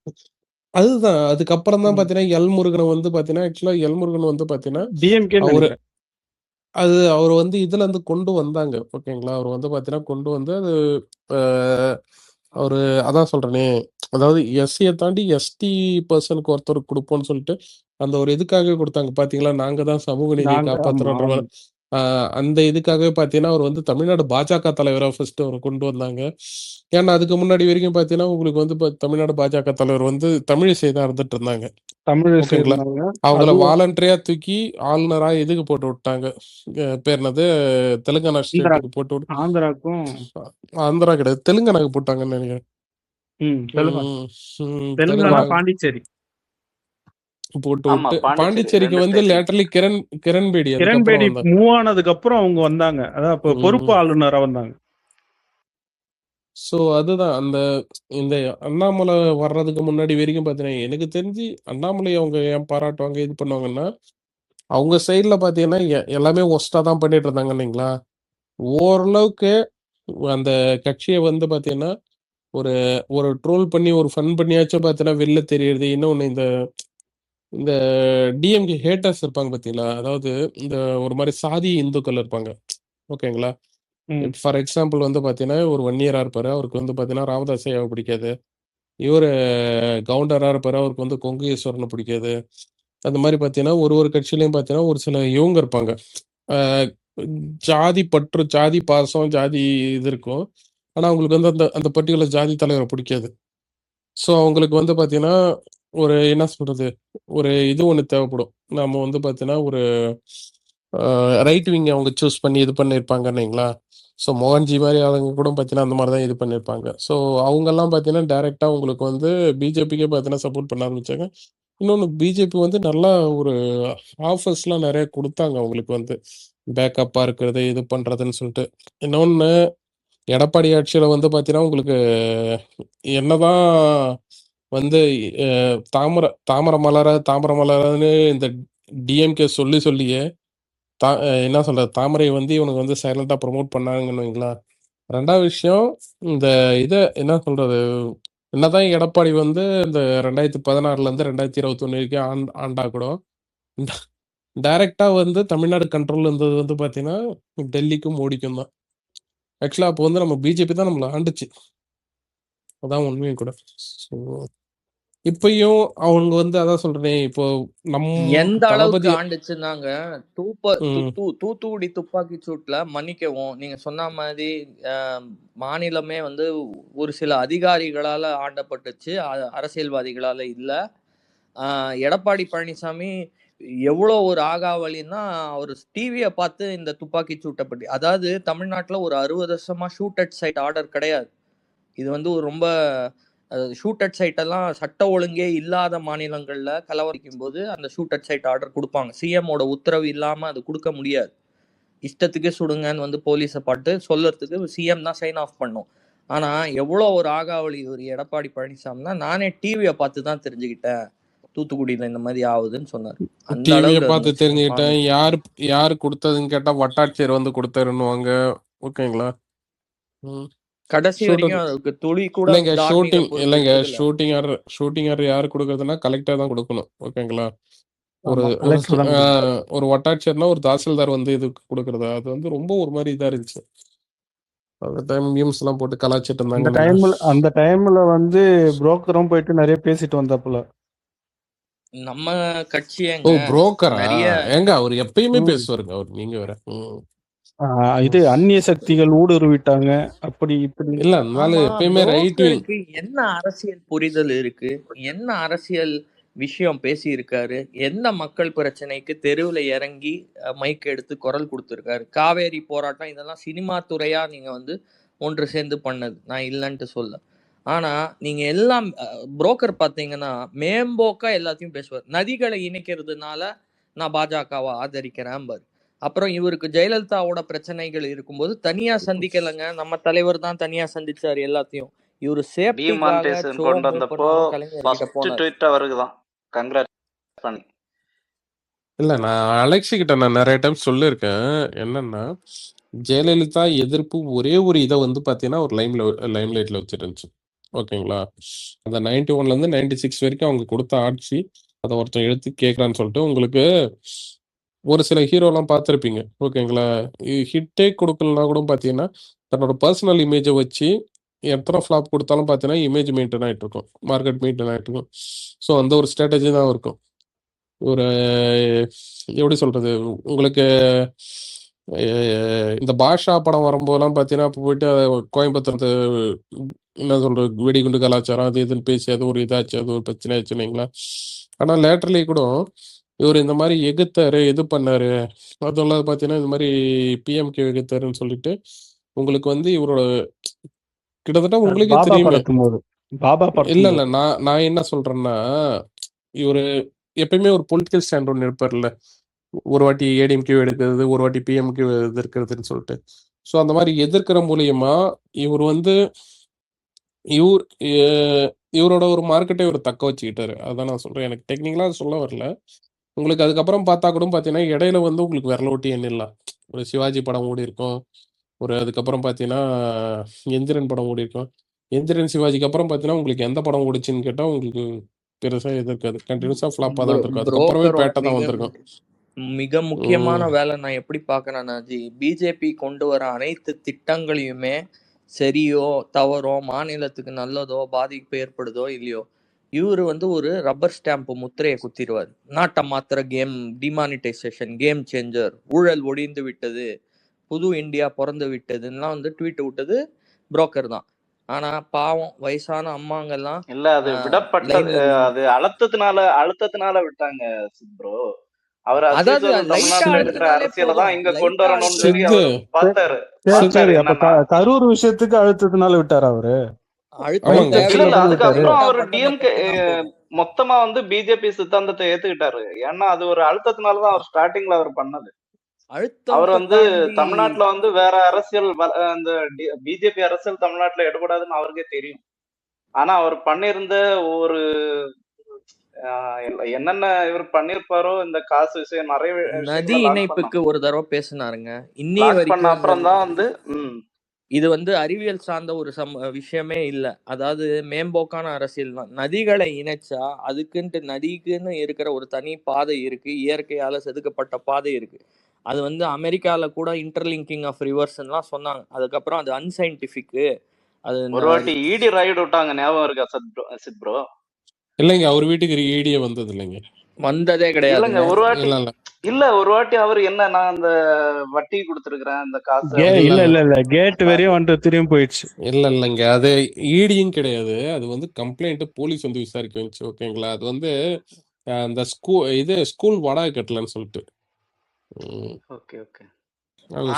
அதுதான் அதுக்கப்புறம் தான் பார்த்தீங்கன்னா எல்முருகனை வந்து பார்த்தீங்கன்னா ஆக்சுவலா எல்முருகன் வந்து பார்த்தீங்கன்னா டிஎம்கே அவரு அவர் வந்து இதுல இருந்து கொண்டு வந்தாங்க. ஓகேங்களா, அவர் வந்து பார்த்தீங்கன்னா கொண்டு வந்து அது அவரு அதான் சொல்றேனே, அதாவது எஸ்சியை தாண்டி எஸ்டி பர்சனுக்கு ஒருத்தருக்கு கொடுப்போம்னு சொல்லிட்டு அந்த ஒரு இதுக்காகவே கொடுத்தாங்க பாத்தீங்களா. நாங்க தான் சமூக நீதியை காப்பாற்றுறோன்ற அந்த இதுக்காகவே பார்த்தீங்கன்னா அவர் வந்து தமிழ்நாடு பாஜக தலைவராக ஃபர்ஸ்ட் அவர் கொண்டு வந்தாங்க. ஏன்னா அதுக்கு முன்னாடி வரைக்கும் பார்த்தீங்கன்னா உங்களுக்கு வந்து தமிழ்நாடு பாஜக தலைவர் வந்து தமிழிசை தான் இருந்துட்டு இருந்தாங்க. ஓகேங்களா, அவங்கள வாலண்டரியா தூக்கி ஆளுநரா எதுக்கு போட்டு விட்டாங்க, பேர் என்னது, தெலுங்கானா ஸ்டேட்டுக்கு போட்டு விட்டு, ஆந்திராக்கும் ஆந்திரா கிடையாது தெலுங்கானாக்கு போட்டாங்கன்னு நினைக்கிறேன். தெலுங்கானா பாண்டிச்சேரி போட்டு விட்டு பாண்டிச்சேரிக்கு வந்து லேட்டர்லி கிரண் பேடி மூவ் ஆனதுக்கு அப்புறம் அவங்க வந்தாங்க. அதான் பொறுப்பு ஆளுநரா வந்தாங்க. ஸோ அதுதான் அந்த இந்த அண்ணாமலை வர்றதுக்கு முன்னாடி வரைக்கும் பார்த்தீங்கன்னா எனக்கு தெரிஞ்சு அண்ணாமலை அவங்க ஏன் பாராட்டுவாங்க இது பண்ணுவாங்கன்னா அவங்க சைடில் பார்த்தீங்கன்னா எல்லாமே ஒஸ்ட்டாக தான் பண்ணிட்டு இருந்தாங்க இல்லைங்களா. ஓரளவுக்கு அந்த கட்சியை வந்து பார்த்தீங்கன்னா ஒரு ஒரு ட்ரோல் பண்ணி ஒரு ஃபன் பண்ணியாச்சும் பார்த்தீங்கன்னா வெளில தெரியுது. இன்னொன்று இந்த டிஎம்கே ஹேட்டர்ஸ் இருப்பாங்க பார்த்தீங்களா, அதாவது இந்த ஒரு மாதிரி சாதி இந்துக்கள் இருப்பாங்க. ஓகேங்களா, ஃபார் எக்ஸாம்பிள் வந்து பார்த்தீங்கன்னா ஒரு 1 இயராக இருப்பார், அவருக்கு வந்து பார்த்தீங்கன்னா ராமதாஸ் ஐயாவை பிடிக்காது. இவர் கவுண்டராக இருப்பார், அவருக்கு வந்து கொங்கு ஈஸ்வரனை பிடிக்காது. அந்த மாதிரி பார்த்தீங்கன்னா ஒரு கட்சியிலையும் பார்த்தீங்கன்னா ஒரு சில இவங்க இருப்பாங்க, ஜாதி பற்று, ஜாதி பாசம், ஜாதி இது இருக்கும். ஆனால் அவங்களுக்கு வந்து அந்த அந்த பர்டிகுலர் ஜாதி தலைவரை பிடிக்காது. ஸோ அவங்களுக்கு வந்து பார்த்தீங்கன்னா ஒரு என்ன சொல்றது, ஒரு இது ஒன்று தேவைப்படும். நம்ம வந்து பார்த்தீங்கன்னா ஒரு ரைட் விங் அவங்க சூஸ் பண்ணி இது பண்ணியிருப்பாங்கன்னீங்களா. ஸோ மோகன்ஜி மாதிரி அவங்க கூட பார்த்தீங்கன்னா அந்த மாதிரி தான் இது பண்ணியிருப்பாங்க. ஸோ அவங்கெல்லாம் பார்த்தீங்கன்னா டைரெக்டாக உங்களுக்கு வந்து பிஜேபிக்கே பார்த்தீங்கன்னா சப்போர்ட் பண்ண ஆரம்பிச்சாங்க. இன்னொன்று பிஜேபி வந்து நல்லா ஒரு ஆஃபர்ஸ்லாம் நிறைய கொடுத்தாங்க அவங்களுக்கு வந்து பேக்கப்பாக இருக்கிறது இது பண்ணுறதுன்னு சொல்லிட்டு. இன்னொன்று எடப்பாடி ஆட்சியில் வந்து பார்த்தீங்கன்னா உங்களுக்கு என்னதான் வந்து தாமரை மலரன்னு இந்த டிஎம்கே சொல்லியே என்ன சொல்றது, தாமரை வந்து இவனுக்கு வந்து சைலண்டா ப்ரொமோட் பண்ணாங்கன்னு வைங்களா. ரெண்டாவது விஷயம், இந்த இதை என்ன சொல்றது, என்னதான் எடப்பாடி வந்து இந்த 2016 இருந்து 2021 வரைக்கும் ஆண்டா கூட டைரக்டா வந்து தமிழ்நாடு கண்ட்ரோல் இருந்தது வந்து பாத்தீங்கன்னா டெல்லிக்கும் மோடிக்கும் தான். ஆக்சுவலா அப்போ வந்து நம்ம பிஜேபி தான் நம்மள ஆண்டுச்சு, அதான் உண்மையும் கூட. ஸோ இப்பயும் அவங்க வந்து அதான் சொல்றேன், இப்போ எந்த அளவுக்கு ஆண்டுச்சுன்னாங்க, தூத்துக்குடி துப்பாக்கி சூட்ல மன்னிக்கவும் நீங்க சொன்ன மாதிரி மாநிலமே வந்து ஒரு சில அதிகாரிகளால ஆண்டப்பட்டுச்சு, அரசியல்வாதிகளால இல்ல. எடப்பாடி பழனிசாமி எவ்வளோ ஒரு ஆகாவலின்னா அவர் டிவியை பார்த்து இந்த துப்பாக்கி சூட்டை பற்றி, அதாவது தமிழ்நாட்டில் ஒரு 60 வருஷமா ஷூட் அட் சைட் ஆர்டர் கிடையாது. இது வந்து ஒரு ரொம்ப ஷூட் அட் சைட் எல்லாம் சட்ட ஒழுங்கே இல்லாத மாநிலங்கள்ல கலவரிக்கும் போது அந்த ஷூட் அட் சைட் ஆர்டர் கொடுப்பாங்க. சிஎம்மோட உத்தரவு இல்லாம அது கொடுக்க முடியாது. இஷ்டத்துக்கு சுடுங்கன்னு வந்து போலீஸை பாட்டு சொல்லறதுக்கு சிஎம் தான் சைன் ஆஃப் பண்ணும். ஆனா எவ்வளோ ஒரு ஆகாவளி ஒரு எடப்பாடி பழனிசாமினா, நானே டிவியை பார்த்து தான் தெரிஞ்சுக்கிட்டேன் தூத்துக்குடியில இந்த மாதிரி ஆகுதுன்னு சொன்னாரு. டிவியை பார்த்து தெரிஞ்சுக்கிட்டேன். யாரு கொடுத்ததுன்னு கேட்டா வட்டாட்சியர் வந்து கொடுத்தாருன்னுவாங்க. ஓகேங்களா, கடைசி வரைக்கும் அதுக்கு துளி கூட இல்லைங்க, ஷூட்டிங் ஆர்டர் யாரு கொடுக்கறதுன்னா கலெக்டர் தான் கொடுக்கணும். ஓகேங்களா, ஒரு வட்டாட்சியர்னா ஒரு தாசில்தார் வந்து இது கொடுக்கறதா, அது வந்து ரொம்ப ஒரு மாதிரி இதா இருந்துச்சு. அந்த டைம் மீம்ஸ் எல்லாம் போட்டு கலாச்சிட்டு இருந்தாங்க. அந்த டைம்ல வந்து புரோக்கரும் போயிட்டு நிறைய பேசிட்டு வந்தாப்புல. நம்ம கட்சி புரோக்கரா ஏங்க, அவர் எப்பயுமே பேசுவாருங்க அவர். நீங்க வேற இது அந்நிய சக்திகள் ஊடுருவிட்டாங்க அப்படி இப்படி இல்ல, அதனால எப்பயுமே ரைட் விங். என்ன அரசியல் புரிதல் இருக்கு, என்ன அரசியல் விஷயம் பேசி இருக்காரு, எந்த மக்கள் பிரச்சனைக்கு தெருவில் இறங்கி மைக் எடுத்து குரல் கொடுத்துருக்காரு. காவேரி போராட்டம் இதெல்லாம் சினிமா துறையா நீங்க வந்து ஒன்று சேர்ந்து பண்ணது, நான் இல்லைன்ட்டு சொல்ல. ஆனா நீங்க எல்லாம் புரோக்கர் பாத்தீங்கன்னா மேம்போக்கா எல்லாத்தையும் பேசுவார். நதிகளை இணைக்கிறதுனால நான் பாஜகவை ஆதரிக்கிறேன் பாரு. அப்புறம் இவருக்கு ஜெயலலிதாவோட பிரச்சனைகள் இருக்கும்போது தனியா சந்திக்கலங்க, நம்ம தலைவர் தான் தனியா சந்திச்சாரு எல்லாத்தையும். இவரு கொண்டு வந்தப்போ ஃபர்ஸ்ட் ட்வீட் அவருக்கு தான். கங்க்ராட். பண்ணி. இல்ல நான் அலெக்ஸி கிட்ட நான் நிறைய டைம் சொல்லியிருக்கேன். என்னன்னா ஜெயலலிதா எதிர்ப்பு ஒரே ஒரு இதை வந்து பார்த்தீங்கன்னா ஒரு லைம்லைட்ல வச்சிருந்துச்சு. ஓகேங்களா? அந்த 91ல இருந்து 96 வரைக்கும் அவங்க கொடுத்த ஆட்சி அதை ஒருத்தன் எடுத்து கேட்கறான்னு சொல்லிட்டு உங்களுக்கு ஒரு சில ஹீரோலாம் பார்த்துருப்பீங்க. ஓகேங்களா? ஹிட்டே கொடுக்கலனா கூட பார்த்தீங்கன்னா தன்னோட பர்சனல் இமேஜை வச்சு எத்தனை ஃப்ளாப் கொடுத்தாலும் பார்த்தீங்கன்னா இமேஜ் மெயின்டைன் ஆகிட்டு இருக்கும், மார்க்கெட் மெயின்டைன் ஆகிட்டு இருக்கும். ஸோ அந்த ஒரு ஸ்ட்ராட்டஜி தான் இருக்கும். ஒரு எப்படி சொல்றது, உங்களுக்கு இந்த பாஷா படம் வரும்போதெல்லாம் பார்த்தீங்கன்னா அப்போ போயிட்டு கோயம்புத்தூர் என்ன சொல்றது வெடிகுண்டு கலாச்சாரம் அது இதுன்னு பேசி அது ஒரு இதாச்சு, அது ஒரு பிரச்சனை ஆச்சுங்களா. ஆனால் லேட்டர்லி கூட இவர் இந்த மாதிரி எகுத்தாரு, இது பண்ணாரு, அதெல்லாம் பார்த்தீங்கன்னா இந்த மாதிரி பிஎம்கே எகுத்தாருன்னு சொல்லிட்டு உங்களுக்கு வந்து இவரோட கிட்டத்தட்ட உங்களுக்கே பாபா தெரியுமே. படத்தும் போது பாபா இல்ல படத்தும் இல்ல நான் என்ன சொல்றேன்னா இவரு எப்பயுமே ஒரு பொலிட்டிக்கல் ஸ்டாண்ட் ஒன்று இருப்பார்ல, ஒரு வாட்டி ஏடிஎம்கே எடுக்கிறது, ஒரு வாட்டி பிஎம்கே எதிர்க்கிறதுன்னு சொல்லிட்டு. ஸோ அந்த மாதிரி எதிர்க்கிற மூலியமா இவர் வந்து இவரோட ஒரு மார்க்கெட்டை இவர் தக்க வச்சுக்கிட்டாரு. அதான் நான் சொல்றேன். எனக்கு டெக்னிக்கலா சொல்ல வரல. உங்களுக்கு அதுக்கப்புறம் பார்த்தா கூட பார்த்தீங்கன்னா இடையில வந்து உங்களுக்கு விரல ஒட்டி எண்ணிடலாம். ஒரு சிவாஜி படம் ஓடி இருக்கும், ஒரு அதுக்கப்புறம் பார்த்தீங்கன்னா எந்திரன் படம் ஓடி இருக்கும். எந்திரன் சிவாஜிக்கு அப்புறம் பார்த்தீங்கன்னா உங்களுக்கு எந்த படம் ஓடிச்சுன்னு கேட்டால் உங்களுக்கு பெருசா எதிர்க்காது, கண்டினியூஸா ஃப்ளாப்பாக தான் இருக்கும். அதுக்கப்புறமே புரோக்கரோட பேட்டை தான் வந்திருக்கும். மிக முக்கியமான வேலை நான் எப்படி பார்க்கறேன்னா ஜி, பிஜேபி கொண்டு வர அனைத்து திட்டங்களையுமே சரியோ தவறோ, மாநிலத்துக்கு நல்லதோ பாதிப்பு ஏற்படுதோ இல்லையோ, இவரு வந்து ஒரு ரப்பர் ஸ்டாம்ப் முத்திரையை குத்திடுவார். நாட்டை மாத்திர கேம் டிமானிட்டைசேஷன், கேம் சேஞ்சர், ஊழல் ஒழிந்து விட்டது, புது இந்தியா பிறந்து விட்டதுன்னா வந்து ட்வீட் விட்டது புரோக்கர் தான். ஆனா பாவம் வயசான அம்மாங்கெல்லாம் இல்ல அது விடப்பட்டது, அது அழுத்தத்தினால விட்டாங்க ப்ரோ. அவர் அதாவது தமிழ்நாட்டுல இருக்கிற அரசியலை தான் இங்க கொண்டு வரணும்னு சொல்லி சித்து அவர் பார்த்தாரு. சரி, அப்ப கரூர் விஷயத்துக்கு அழுத்தத்தினால விட்டாரு அவரு. ஆமாங்க. அதுக்கப்புறம் அவர் டிஎம்கே மொத்தமா வந்து பிஜேபி சித்தாந்தத்தை ஏத்துக்கிட்டாரு. ஏன்னா அது ஒரு அழுத்தத்தினாலதான் அவர் ஸ்டார்டிங்ல அவர் பண்ணது. அவர் வந்து தமிழ்நாட்டுல வந்து வேற அரசியல் அந்த பிஜேபி அரசியல் தமிழ்நாட்டுல எடுபடாதுன்னு அவருக்கே தெரியும். ஆனா அவர் பண்ணிருந்த ஒரு என்னென்ன இவர் பண்ணிருப்பாரோ இந்த காசு விஷயம் நிறைய நதி இணைப்புக்கு ஒரு தடவை பேசினாருங்க. இன்னைய வரைக்கும் அப்புறம் தான் வந்து இது வந்து அறிவியல் சார்ந்த ஒரு விஷயமே இல்லை. அதாவது மேம்போக்கான அரசியல் தான். நதிகளை இணைச்சா அதுக்குன்ட்டு நதிக்குன்னு இருக்கிற ஒரு தனி பாதை இருக்கு, இயற்கையால செதுக்கப்பட்ட பாதை இருக்கு. அது வந்து அமெரிக்கால கூட இன்டர்லிங்கிங் ஆஃப் ரிவர்ஸ்லாம் சொன்னாங்க. அதுக்கப்புறம் அது அன்சைன்டிஃபிக். அது ஒரு வாட்டி ஈடி ரைடு விட்டாங்க, ஞாபகம் இருக்கா சித் ப்ரோ? இல்லைங்க, அவர் வீட்டுக்கு ஈடியே வந்தது இல்லைங்க, வந்ததே கிடையாது. ஒரு வாட்டி இல்ல, ஒரு வாட்டி அவர் என்ன நான் அந்த வட்டி கொடுத்துருக்கிறேன் அந்த காசு இல்ல கேட் வரையும் வந்து திரும்பி போயிடுச்சு. இல்லைங்க, அது ஈடியும் கிடையாது. அது வந்து கம்ப்ளைண்ட் போலீஸ் வந்து விசாரிக்க வந்துச்சு. ஓகேங்களா? அது வந்து அந்த ஸ்கூல் வாடகை கட்டலன்னு சொல்லிட்டு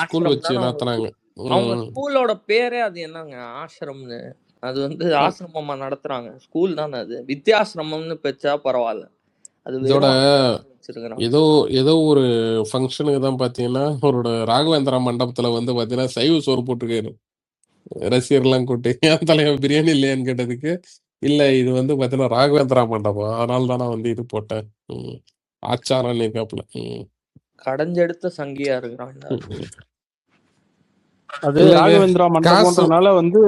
ஸ்கூல் வச்சு நடத்துனாங்க. அவங்க ஸ்கூலோட பேரே அது என்னங்க, ஆசிரம்னு. அது வந்து ஆசிரமமா நடத்துறாங்க, ஸ்கூல் தானே அது. வித்யாசிரமம்னு பெற்றா பரவாயில்ல. இதோட ஏதோ ஒரு ஃபங்க்ஷனுக்கு தான் பாத்தீங்கன்னா அவரோட ராகவேந்திரா மண்டபத்துல வந்து பாத்தீங்கன்னா சைவ சோறு போட்டிருக்காரு. ரசிகர்லாம் கூட்டி ஏன் தலைவர் பிரியாணி இல்லையான்னு கேட்டதுக்கு இல்ல இது வந்து பாத்தீங்கன்னா ராகவேந்திரா மண்டபம், அதனால தான் நான் வந்து இது போட்டேன், ஆச்சாரம் இருக்காப்புல. கடைஞ்செடுத்த சங்கியா இருக்கிறாங்க. அது ராகவேந்திரா மண்டபம்ன்றனால வந்து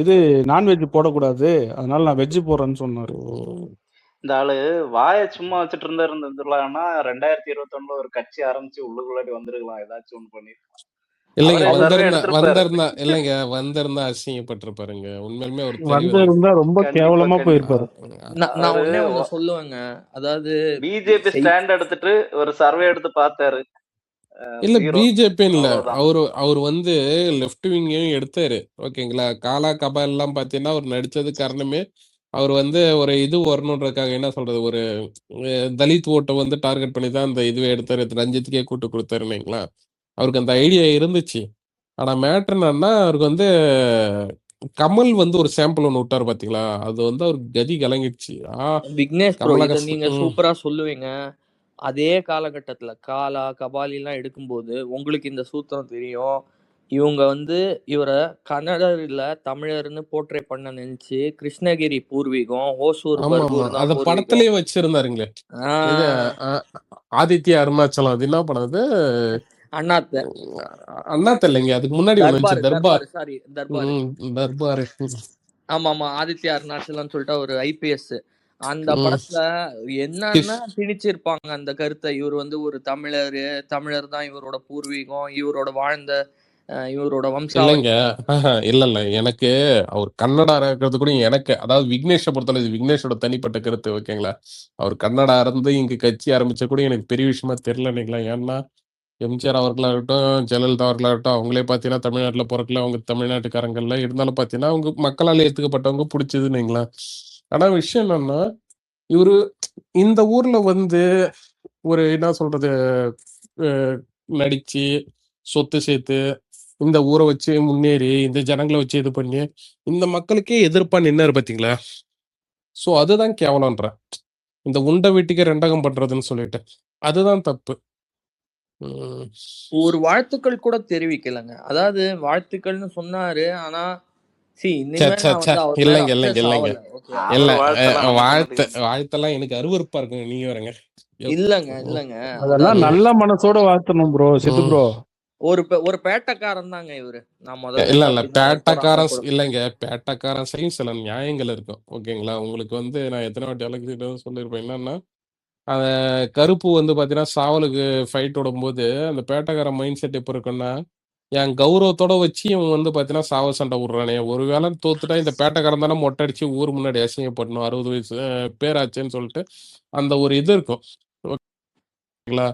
இது நான்வெஜ் போடக்கூடாது, அதனால நான் வெஜ் போடுறேன்னு சொன்னாரு. இந்த ஆளு வாயை சும்மா வச்சுட்டு இருந்திருக்கலாம்னா 2021 ஒரு கட்சி ஆரம்பிச்சு உள்ளுக்குள்ளாடி வந்திருக்கலாம், ஏதாச்சும் ஒண்ணு பண்ணி. இல்லைங்க, வந்திருந்தா அசிங்கப்பட்டிருப்பாருங்க. உண்மையிலுமே ஒரு வந்திருந்தா ரொம்ப கேவலமா போயிருப்பாரு. நான் ஒண்ணே ஒண்ணு சொல்லுவேங்க, அதாவது பிஜேபி ஸ்டாண்ட் எடுத்துட்டு ஒரு சர்வே எடுத்து பார்த்தாரு. இல்ல பிஜேபி இல்ல, அவர் வந்து லெஃப்ட் விங்கையும் எடுத்தாரு. ஓகேங்களா? காலா கபால் எல்லாம் பாத்தீங்கன்னா அவர் நடிச்சது காரணமே அவர் வந்து ஒரு இது வரணுன்றதுக்காக, என்ன சொல்றது, ஒரு தலித் ஓட்டை வந்து டார்கெட் பண்ணி தான் அந்த இதுவே எடுத்தாரு. ரஞ்சித்துக்கே கூட்டு கொடுத்தாரு இல்லைங்களா? அவருக்கு அந்த ஐடியா இருந்துச்சு. ஆனா மேட்ரு என்னன்னா அவருக்கு வந்து கமல் வந்து ஒரு சாம்பிள் ஒன்று விட்டாரு பாத்தீங்களா, அது வந்து அவருக்கு கதி கலங்கிடுச்சு. விக்னேஷ் ப்ரோ, நீங்க சூப்பரா சொல்லுவீங்க. அதே காலகட்டத்துல காலா கபாலி எல்லாம் எடுக்கும்போது உங்களுக்கு இந்த சூத்திரம் தெரியும். இவங்க வந்து இவரை கன்னடர் இல்ல தமிழர்னு போர்ட்ரே பண்ண நினைச்சு கிருஷ்ணகிரி பூர்வீகம், ஓசூர் ஆமா ஆமா பர்கூர் தான் அத பூர்வீகம். படத்திலேயே வச்சிருந்தாருங்களே இது ஆதித்ய அருணாச்சலம். அது என்ன படம் அது? அண்ணாத்த அண்ணாத்த இல்லைங்க, அதுக்கு முன்னாடி ஒண்ணு தர்பார் வந்துச்சு, தர்பார். தர்பார் சாரி தர்பார். தர்பார். ஆமா ஆமா ஆதித்ய அருணாச்சலம் சொல்லிட்டு ஒரு ஐபிஎஸ். அந்த படத்துல என்னன்னா திணிச்சிருப்பாங்க அந்த கருத்தை. இவர் வந்து ஒரு தமிழர் தான் இவரோட பூர்வீகம், இவரோட வாழ்ந்த இவரோட வம்சாவளி. இல்லைங்க, இல்ல எனக்கு அவர் கன்னடா இருக்கிறது கூட எனக்கு, அதாவது விக்னேஷை பொறுத்தவரை இது விக்னேஷோட தனிப்பட்ட கருத்து, ஓகேங்களா? அவர் கன்னடா இருந்து இங்க கட்சி ஆரம்பிச்ச கூட எனக்கு பெரிய விஷயமா தெரியல இல்லைங்களா. ஏன்னா எம்ஜிஆர் அவர்களாகட்டும், ஜெயலலிதா அவர்களாகட்டும், அவங்களே பார்த்தீங்கன்னா தமிழ்நாட்டில் பிறக்கல, அவங்க தமிழ்நாட்டுக்காரங்கள்ல இருந்தாலும் பார்த்தீங்கன்னா அவங்க மக்களால் ஏற்றுக்கப்பட்டவங்க பிடிச்சதுன்னுங்களா. ஆனால் விஷயம் என்னன்னா, இவரு இந்த ஊர்ல வந்து ஒரு என்ன சொல்றது, நடிச்சு சொத்து சேர்த்து இந்த ஊரை வச்சு முன்னேறி இந்த ஜனங்களை வச்சு இது பண்ணி இந்த மக்களுக்கே எதிர்ப்பா நின்னாரு பாத்தீங்களா. சோ அதுதான் கேவலம்ன்ற, இந்த உண்டை வீட்டுக்கு ரெண்டகம் பண்றதுன்னு சொல்லிட்டு அதுதான் தப்பு. ஒரு வாழ்த்துக்கள் கூட தெரிவிக்கலங்க. அதாவது வாழ்த்துக்கள்னு சொன்னாரு, ஆனா இல்லைங்க இல்லைங்க இல்லைங்க இல்ல, வாழ்த்தெல்லாம் எனக்கு அருவருப்பா இருக்குங்க. நீங்க வரங்க இல்லங்க அதெல்லாம் நல்ல மனசோட வாழ்த்தணும் ப்ரோ, சித்து ப்ரோ. ஒரு பேட்டக்காரன் தாங்க இவரு. இல்ல பேட்டக்காரன் இல்லைங்க, பேட்டக்காரன் செய்யும் சில நியாயங்கள் இருக்கும், ஓகேங்களா? உங்களுக்கு வந்து நான் எத்தனை வாட்டி அழகிட்ட சொல்லியிருப்பேன். என்னன்னா அந்த கருப்பு வந்து பாத்தீங்கன்னா சாவலுக்கு ஃபைட் ஓடும்போது அந்த பேட்டக்காரன் மைண்ட் செட் எப்போ இருக்குன்னா, என் கௌரவத்தோட வச்சு இவன் வந்து பாத்தீங்கன்னா சாவ சண்டை விடுறானே, ஒருவேளை தோத்துட்டா இந்த பேட்டக்காரன் தானே மொட்டை அடிச்சு ஊர் முன்னாடி அசிங்கப்படணும், 60 வயசு பேராச்சுன்னு சொல்லிட்டு அந்த ஒரு இது இருக்கும், ஓகேங்களா?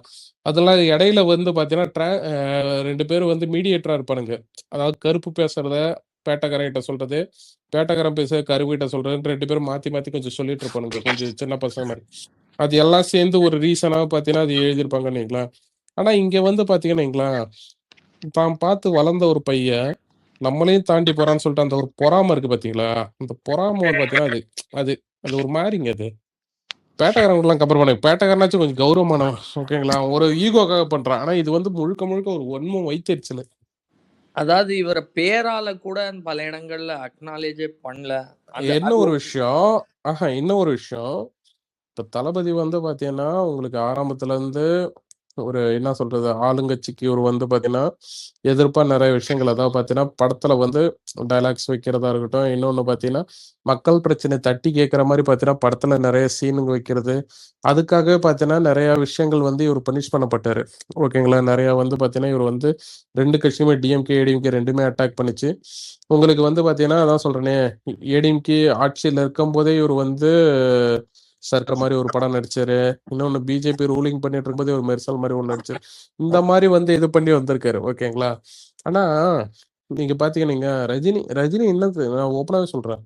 அதெல்லாம் இடையில வந்து பாத்தீங்கன்னா ரெண்டு பேரும் வந்து மீடியேட்டரா இருப்பானுங்க. அதாவது கருப்பு பேசுறத பேட்டக்காரன் கிட்ட சொல்றது, பேட்டக்காரன் பேச கருவிட்ட சொல்றதுன்னு ரெண்டு பேரும் மாத்தி மாத்தி கொஞ்சம் சொல்லிட்டு இருப்பானுங்க, கொஞ்சம் சின்ன பசங்க மாதிரி. அது எல்லாம் சேர்ந்து ஒரு ரீசனா பாத்தீங்கன்னா அது எழுதியிருப்பாங்கன்னு. ஆனா இங்க வந்து பாத்தீங்கன்னா தான் பார்த்து வளர்ந்த ஒரு பையன் நம்மளையும் தாண்டி போறான்னு சொல்லிட்டு அந்த ஒரு பொறாம இருக்கு பாத்தீங்களா. அந்த பொறாம வந்து பாத்தீங்கன்னா அது அது அது ஒரு மாதிரிங்க. அது பேட்டக்காரங்களாம் கம்பேர் பண்ண, பேட்டக்காரனாச்சும் கொஞ்சம் கௌரவமானவன், ஓகேங்களா? ஒரு ஈகோக்காக பண்றான். ஆனா இது வந்து முழுக்க முழுக்க ஒரு ஒன்மம் வைத்தறிச்சல். அதாவது இவரை பேரால கூட பல இடங்கள்ல அக்னாலேஜே பண்ணல. என்ன ஒரு விஷயம், இன்னும் ஒரு விஷயம், இப்ப தளபதி வந்து பாத்தீங்கன்னா உங்களுக்கு ஆரம்பத்துல இருந்து ஒரு என்ன சொல்றது, ஆளுங்கட்சிக்கு ஒரு வந்து பாத்தீங்கன்னா எதிர்ப்பா நிறைய விஷயங்கள், அதாவது பாத்தீங்கன்னா படத்துல வந்து டைலாக்ஸ் வைக்கிறதா இருக்கட்டும், இன்னொன்னு பாத்தீங்கன்னா மக்கள் பிரச்சனை தட்டி கேட்கிற மாதிரி பாத்தீங்கன்னா படத்துல நிறைய சீனுங்க வைக்கிறது, அதுக்காகவே பாத்தீங்கன்னா நிறைய விஷயங்கள் வந்து இவர் பனிஷ் பண்ணப்பட்டாரு, ஓகேங்களா? நிறைய வந்து பாத்தீங்கன்னா இவர் வந்து ரெண்டு கட்சியுமே டிஎம்கே ஏடிஎம்கே ரெண்டுமே அட்டாக் பண்ணிச்சு. உங்களுக்கு வந்து பாத்தீங்கன்னா அதான் சொல்றேனே, ஏடிஎம்கே ஆட்சியில் இருக்கும் போதே இவர் வந்து சர்க்கரை மாதிரி ஒரு படம் நடிச்சாரு, இன்னொன்னு பிஜேபி ரூலிங் பண்ணிட்டு இருக்கும்போது ஒரு மெர்சல் மாதிரி ஒன்று நடிச்சாரு, இந்த மாதிரி வந்து இது பண்ணி வந்திருக்காரு, ஓகேங்களா? ஆனா நீங்க பாத்தீங்கன்னா ரஜினி என்னது, நான் ஓப்பனாவே சொல்றேன்,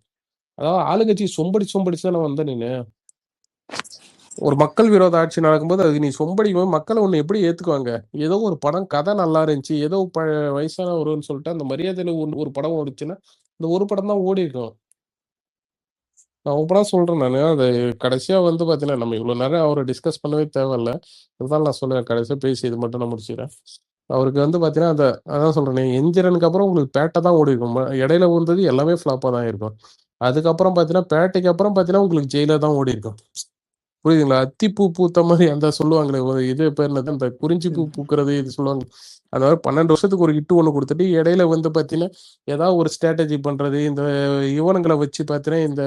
அதாவது ஆளுங்கட்சி சொம்படிச்சு தானே வந்த நீனு. ஒரு மக்கள் விரோத ஆட்சி நடக்கும்போது அது நீ சொம்படிக்கும் மக்களை ஒண்ணு எப்படி ஏத்துக்குவாங்க? ஏதோ ஒரு படம் கதை நல்லா இருந்துச்சு, ஏதோ வயசான ஒருன்னு சொல்லிட்டு அந்த மரியாதையில ஒரு படம் ஓடிச்சுன்னா இந்த ஒரு படம் தான் ஓடி இருக்கும். நான் ஓப்பனா சொல்றேன் நானு. அது கடைசியா வந்து பாத்தீங்கன்னா, நம்ம இவ்வளவு நேரம் அவரை டிஸ்கஸ் பண்ணவே தேவையில்ல. இருந்தாலும் நான் சொல்லுவேன், கடைசியா பேசி இது மட்டும் நான் முடிச்சுக்கிறேன். அவருக்கு வந்து பாத்தீங்கன்னா அதான் சொல்றேனே, எந்திரனுக்கு அப்புறம் உங்களுக்கு பேட்டை தான் ஓடிருக்கும். இடையில வந்தது எல்லாமே ஃப்ளாப்பா தான் இருக்கும். அதுக்கப்புறம் பாத்தீங்கன்னா பேட்டைக்கு அப்புறம் பாத்தீங்கன்னா உங்களுக்கு ஜெயிலர் தான் ஓடிருக்கும். புரியுதுங்களா? அத்திப்பூ பூத்த மாதிரி அந்த சொல்லுவாங்களே, ஒரு இது பேர் என்னது, அந்த குறிஞ்சி பூ பூக்கிறது இது சொல்லுவாங்க. அந்த மாதிரி 12 வருஷத்துக்கு ஒரு ஹிட்டு ஒன்று கொடுத்துட்டு இடையில வந்து பார்த்தீங்கன்னா ஏதாவது ஒரு ஸ்ட்ராட்டஜி பண்றது, இந்த இவனுங்களை வச்சு பார்த்தீங்கன்னா இந்த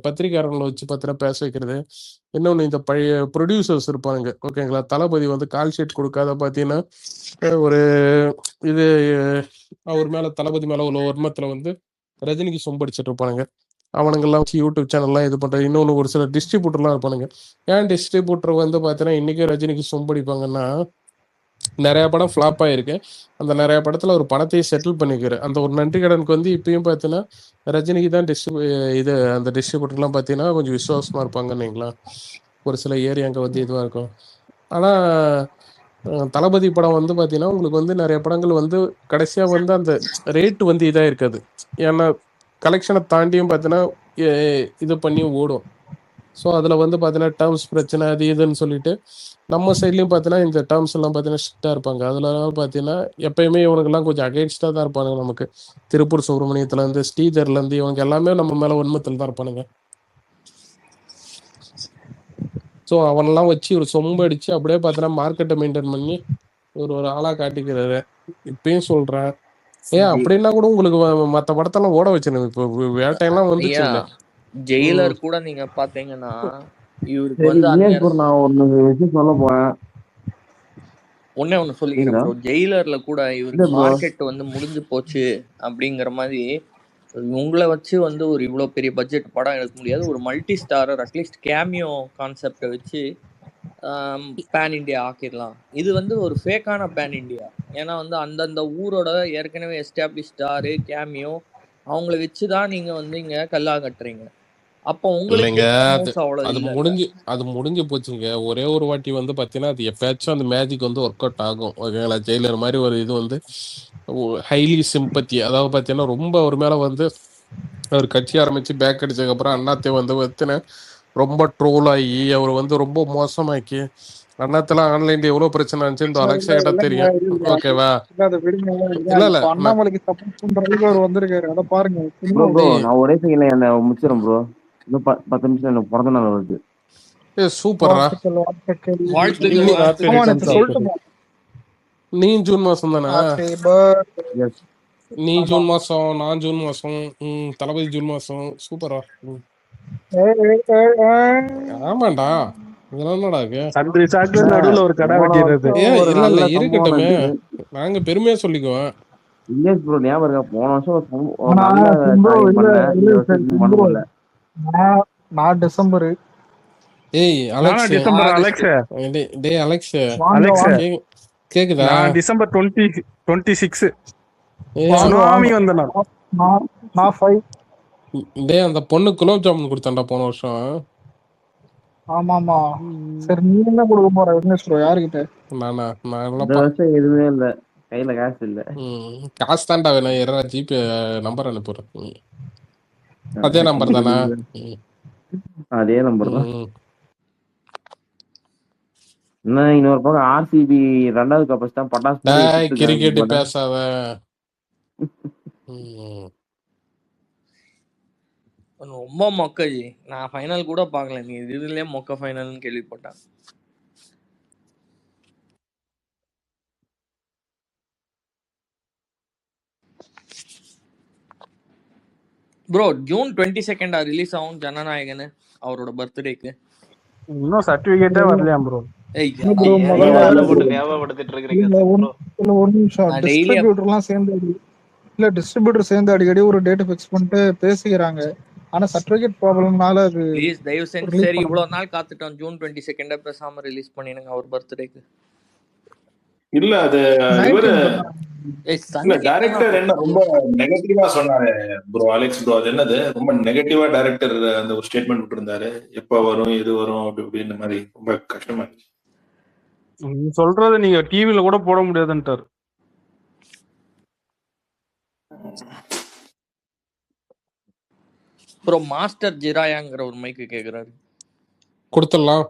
பத்திரிகாரங்களை வச்சு பார்த்தீங்கன்னா பேச வைக்கிறது. இன்னொன்று இந்த பழைய ப்ரொடியூசர்ஸ் இருப்பாங்க, ஓகேங்களா? தளபதி வந்து கால் ஷீட் கொடுக்காத பார்த்தீங்கன்னா ஒரு இது அவர் மேல தளபதி மேல உள்ள வர்மத்துல வந்து ரஜினிக்கு சொம்படிச்சிட்டு இருப்பானுங்க. அவனுங்கெல்லாம் வச்சு யூடியூப் சேனல்லாம் இது பண்ற. இன்னொன்று ஒரு சில டிஸ்ட்ரிபியூட்டர்லாம் இருப்பானுங்க. ஏன் டிஸ்ட்ரிபியூட்டர் வந்து பார்த்தீங்கன்னா இன்னைக்கு ரஜினிக்கு சொம்படிப்பாங்கன்னா, நிறைய படம் ஃப்ளாப் ஆயிருக்கு, அந்த நிறைய படத்துல ஒரு படத்தையே செட்டில் பண்ணிக்கிறாரு. அந்த ஒரு நன்றி கடனுக்கு வந்து இப்பயும் பார்த்தீங்கன்னா ரஜினிக்கு தான் இது அந்த டிஸ்ட்ரிபியூட்டர்லாம் பார்த்தீங்கன்னா கொஞ்சம் விசுவாசமா இருப்பாங்கன்னீங்களா. ஒரு சில ஏரியாங்க வந்து இதுவா இருக்கும். ஆனா தளபதி படம் வந்து பார்த்தீங்கன்னா உங்களுக்கு வந்து நிறைய படங்கள் வந்து கடைசியா வந்து அந்த ரேட் வந்து இதா இருக்காது. ஏன்னா கலெக்ஷனை தாண்டியும் பார்த்தீங்கன்னா இது பண்ணியும் ஓடும். ஸோ அதில் வந்து பார்த்தீங்கன்னா டேர்ம்ஸ் பிரச்சனை அது இதுன்னு சொல்லிட்டு நம்ம சைட்லையும் பார்த்தீங்கன்னா இந்த டேர்ம்ஸ் எல்லாம் பார்த்தீங்கன்னா ஸ்ட்ரிக்டாக இருப்பாங்க. அதனால பார்த்தீங்கன்னா எப்பயுமே இவனுக்கெல்லாம் கொஞ்சம் அகேன்ஸ்டாக தான் இருப்பானுங்க. நமக்கு திருப்பூர் சுப்பிரமணியத்துலேருந்து ஸ்ரீதர்லேருந்து இவங்க எல்லாமே நம்ம மேலே உண்மத்தில் தான் இருப்பானுங்க. ஸோ அவனெல்லாம் வச்சு ஒரு சொம்பு அடிச்சு அப்படியே பார்த்தீங்கன்னா மார்க்கெட்டை மெயின்டைன் பண்ணி ஒரு ஆளாக காட்டிக்கிறாரு. இப்பயும் சொல்கிறேன், ஏன் அப்படின்னா கூட உங்களுக்கு மற்ற படத்தெல்லாம் ஓட வச்சிருந்தது. இப்போ வேட்டையெல்லாம் வந்துச்சு ஐயா இல்லை. ஜெயிலர் கூட நீங்க பாத்தீங்கன்னா இவருக்கு சரி வந்து வினேஷ் அந்நேரம் ப்ரோ, நான் ஒண்ணு விஷயம் சொல்ல போறேன். ஒண்ணு சொல்லிக்கிறேன் சரிங்களா? ப்ரோ. ஜெயிலர்ல கூட இல்ல இவருக்கு ப்ரோ, மார்க்கெட் வந்து முடிஞ்சு போச்சு அப்படிங்கிற மாதிரி உங்களை வச்சு வந்து ஒரு இவ்வளோ பெரிய பட்ஜெட் படம் எடுக்க முடியாது. ஒரு மல்டி ஸ்டாரர் அட்லீஸ்ட் கேமியோ கான்செப்டை வச்சு பேன் இண்டியா ஆக்கிடலாம். இது வந்து ஒரு ஃபேக்கான பேன் இண்டியா. ஏன்னா வந்து அந்தந்த ஊரோட ஏற்கனவே எஸ்டாப்ளிஷ் ஸ்டாரு கேமியோ அவங்கள வச்சு தான் நீங்க வந்து இங்க கல்லா கட்டுறீங்க. அப்போ இல்லைங்க, உங்களுக்கு அவ்வளோ அது இல்லை. முடிஞ்சு போச்சுங்க. ஒரே ஒரு வாட்டி வந்து பார்த்தீங்கன்னா அது எப்பயாச்சும் அந்த மேஜிக் வந்து ஒர்க் அவுட் ஆகும். ஓகேங்களா? ஜெயிலர் மாதிரி ஒரு இது வந்து ஹைலி சிம்பத்தி, அதாவது பார்த்தீங்கன்னா ரொம்ப ஒரு மேலே வந்து அவர் கட்சி ஆரம்பிச்சு பேக் அடிச்சதுக்கப்புறம் அண்ணாத்தை வந்து பார்த்தீங்கன்னா ரொம்ப ட்ரோல் ஆகி அவர் வந்து ரொம்ப மோசமாக்கி அண்ணாத்தெல்லாம் ஆன்லைன்ல எவ்வளோ பிரச்சனை இருந்துச்சு இந்த அலெக்ஸா கிட்ட தெரியும். ஓகேவா? அதை விடுங்க. இல்லை இல்லை இப்ப அண்ணாமலைக்கு சப்போர்ட் பண்ற அளவுக்கு அவர் வந்திருக்காரு. அதை பாருங்க. ப்ரோ ப்ரோ டேய், நான் ஒரே செகண்ட்ல என்ன முடிச்சிடறேன் ப்ரோ. இன்னும் 10 நிமிஷம் எனக்கு பிறந்த நாள் வருது. சூப்பர்ரா. வாழ்த்துக்கள். வாழ்த்துக்கள் ஆமா, நேத்து வாழ்த்துக்கள். சொல்லிட்டுமா? நீ ஜூன் மாசம் தானே? Happy birthday. Yes. நீ ஆமா. ஜூன் மாசம், நான் ஜூன் மாசம், தளபதி ஜூன் மாசம். சூப்பரா. ஆமாண்டா, இதெல்லாம் என்னடா இருக்கு? சந்திரி சாக்கு நடுவுல ஒரு கடை போன வெட்டிடுறது. வருஷம் ஏன் ஒரு இல்ல நல்ல சம்பவம் இருக்கட்டுமே, நடந்துச்சு. நாங்க பெருமையா சொல்லிக்குவோம். வினேஷ் ப்ரோ ஞாபகம் இருக்கா? போன வருஷம் ஒரு ஆனா, நல்ல bro, காரியம் இல்ல, பண்ணேன். இந்த இல்ல, வருஷத்துக்கு பண்ண bro. முடியல. நான் டிசம்பர். ஏய் நானா அலெக்ஸ், டிசம்பர் ஆகஸ்ட். அலெக்ஸ் டேய் அலெக்ஸ், வாங்க அலெக்ஸ் வாங்க கேக்குதா? நான் டிசம்பர் 26 ஏய் வாங்க சுனாமி வாங்க. வந்த நாள். நான் 5. டேய் அந்த பொண்ணு குலோப் ஜாமுன் கொடுத்தாண்டா போன வருஷம். ஆமாமா. சரி, நீ என்ன கொடுக்க போற விக்னேஷ் ப்ரோ? யாருக்கிட்ட? நான் இந்த இல்லப்பா. வருஷம் எதுவுமே இல்ல, கையில காசு இல்ல. காசு தாண்டா வேணும். ஜிபே நம்பர் அனுப்புறேன். அதே நம்பர் தானே? அதே நம்பர் தான். ம். இன்னும் இன்னொரு பக்கம் ஆர்சிபி 2வது கப் தான் பட்டாசு போட்டு டேய் வச்சிட்டு கிரிக்கெட் இருக்காங்க. பேசாத. ரொம்ப மொக்க ஜி. நான் ஃபைனல் கூட பார்க்கல. நீ இதுலயே மொக்க ஃபைனல்னு கேள்விப்பட்டேன். ப்ரோ ஜூன் 22 ரிலீஸ் ஆகும் ஜனநாயகன் அவரோட பர்த்டேக்கு. இன்னும் சர்டிபிகேட்டே வரலையா ப்ரோ? ஏய் இல்ல bro, ஏன் முதல்ல அதை போட்டு ஞாபகப்படுத்திட்டு இருக்கிறீங்க இல்ல, ப்ரோ? ஒரு நிமிஷம். நான் daily டிஸ்ட்ரிபியூட்டர்லாம் சேர்ந்து டிஸ்ட்ரிபியூட்டர் சேர்ந்து அடிக்கடி ஒரு டேட் ஃபிக்ஸ் பண்ணிட்டு பேசிக்கிறாங்க. ஆனா சர்டிபிகேட் ப்ராப்ளம்னால அது ப்ளீஸ் தயவு செஞ்சு release சரி பண்ண இவ்வளவு நாள் காத்துட்டோம். ஜூன் 22 பேசாம ரிலீஸ் பண்ணிடுங்க அவர் பர்த்டேக்கு. இல்ல அது இவரு 19th தான். ஏய் இல்ல சஞ்சய் டைரக்டர் என்ன ரொம்ப நெகட்டிவா சொன்னாரு ப்ரோ. அலெக்ஸ் ப்ரோ அது என்னது ரொம்ப நெகட்டிவா டைரக்டர் அந்த ஒரு ஸ்டேட்மெண்ட் விட்டுருந்தாரு. எப்ப வரும் எது வரும் அப்படி இப்படின்னு மாதிரி ரொம்ப கஷ்டமா இருந்துச்சு. நீங்க சொல்றது நீங்க டிவில கூட போட முடியாதுன்ட்டாரு. ப்ரோ மாஸ்டர் ஜிராயாங்கிற ஒரு மைக்கு கேக்குறாரு. கொடுத்துடலாம்.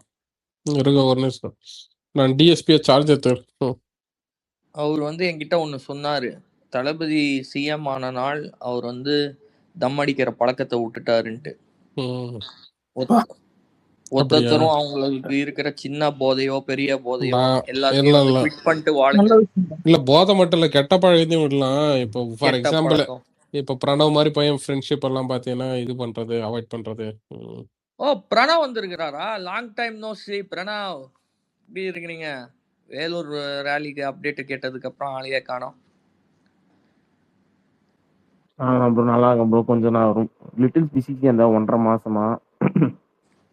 இருங்க ஒரு நிமிஷம், நான் டிஎஸ்பியை சார்ஜ் எடுத்து. அவர் வந்து என்கிட்ட ஒன்று சொன்னாரு. தளபதி சிஎம் ஆன நாள் அவர் வந்து தம் அடிக்கிற பழக்கத்தை விட்டுட்டாருன்ட்டு. ஒருத்தரும் அவங்களுக்கு இருக்கிற சின்ன போதையோ பெரிய போதையோ எல்லாத்தையும் வந்து குவிட் பண்ணிட்டு வாழுங்க. இல்ல போதை மட்டும் இல்ல, கெட்ட பழக்கத்தையும் விடலாம். இப்போ ஃபார் எக்ஸாம்பிள் இப்ப பிரணவ் மாதிரி பையன் ஃப்ரெண்ட்ஷிப் எல்லாம் பாத்தீங்கன்னா இது பண்றது, அவாய்ட் பண்றது. ஓ பிரணவ் வந்திருக்கிறாரா? லாங் டைம் நோ சீ. பிரணவ் எப்படி இருக்கிறீங்க? வேலூர் ரேலிக்கு அப்டேட் கேட்டதுக்கு அப்புறம் ஆளையே காணோம். ப்ரோ நல்லா இருக்கும் ப்ரோ. கொஞ்சம் நான் லிட்டில் பிசிக்கு அந்த 1.5 மாசமா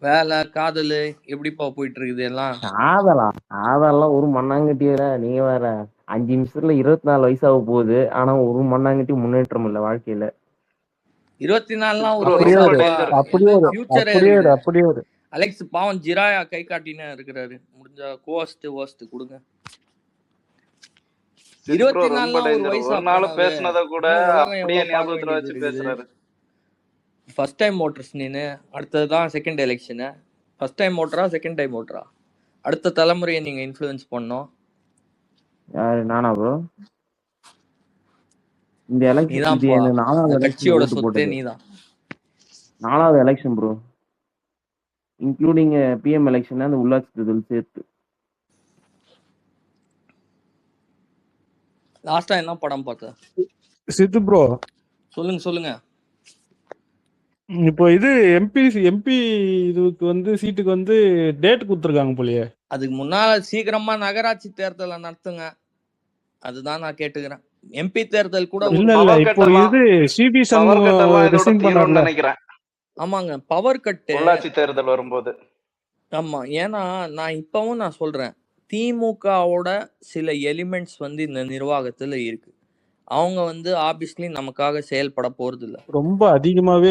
வேலை காதல் எப்படிப்பா போயிட்டு இருக்குது எல்லாம்? காதெல்லாம் ஒரு மண்ணாங்கட்டியல. நீங்க வேற 5 நிமிஷத்துல 24 வயசாக போகுது. ஆனா ஒரு மண்ணாங்கட்டி முன்னேற்றம் இல்ல வாழ்க்கையில. 24லாம் ஒரு அப்படியே அலெக்ஸ் பாவம் ஜிராயா கை காட்டினே இருக்கிறாரு. முடிஞ்சா கோஸ்ட் கொடுங்க. 24 ஒரு வயசு ஒரு நாள் பேசுனத கூட அப்படியே ஞாபகத்துல வச்சு பேசுறாரு. ஃபர்ஸ்ட் டைம் ஓட்டர்ஸ் நீனு, அடுத்தது தான் செகண்ட் எலெக்ஷனு. ஃபர்ஸ்ட் டைம் ஓட்டரா, செகண்ட் டைம் ஓட்டரா? அடுத்த தலைமுறையை நீங்க இன்ஃப்ளூயன்ஸ் பண்ணணும். யாரு நானா ப்ரோ? இந்த எலெக்ஷன் இது நீதான்ப்பா, என்ன அந்த 4வது எலெக்ஷன் கட்சியோட ஓட்டு சொத்தே போட்டது. நீதான். 4வது election bro. Including PM election அந்த உள்ளாட்சி தேர்தல் சேர்த்து. லாஸ்டா என்ன படம் பார்த்த? சித்து ப்ரோ, சொல்லுங்க. இப்போ இது எம்பி இதுக்கு வந்து சீட்டுக்கு வந்து டேட் கொடுத்துருக்காங்க போலயே. அதுக்கு முன்னால சீக்கிரமா நகராட்சி தேர்தலை நடத்துங்க, அதுதான் நான் கேட்டுக்கிறேன். எம்பி தேர்தல் கூட ஒரு இல்ல பவர் இப்போ கட்டெல்லாம் இது சிபி பவர் சண்முகம் கட்டெல்லாம் இதோட ரிசைன் தீர்வுன்னு பண்ணார்ல. நினைக்கிறேன் ஆமாங்க, பவர் கட்டு. உள்ளாட்சி தேர்தல் வரும்போது. ஆமா, ஏன்னா நான் சொல்றேன், திமுகவோட சில எலிமெண்ட்ஸ் வந்து இந்த நிர்வாகத்துல இருக்கு. அவங்க வந்து ஆப்வியஸ்லி நமக்காக செயல்பட போறது இல்ல. ரொம்ப அதிகமாவே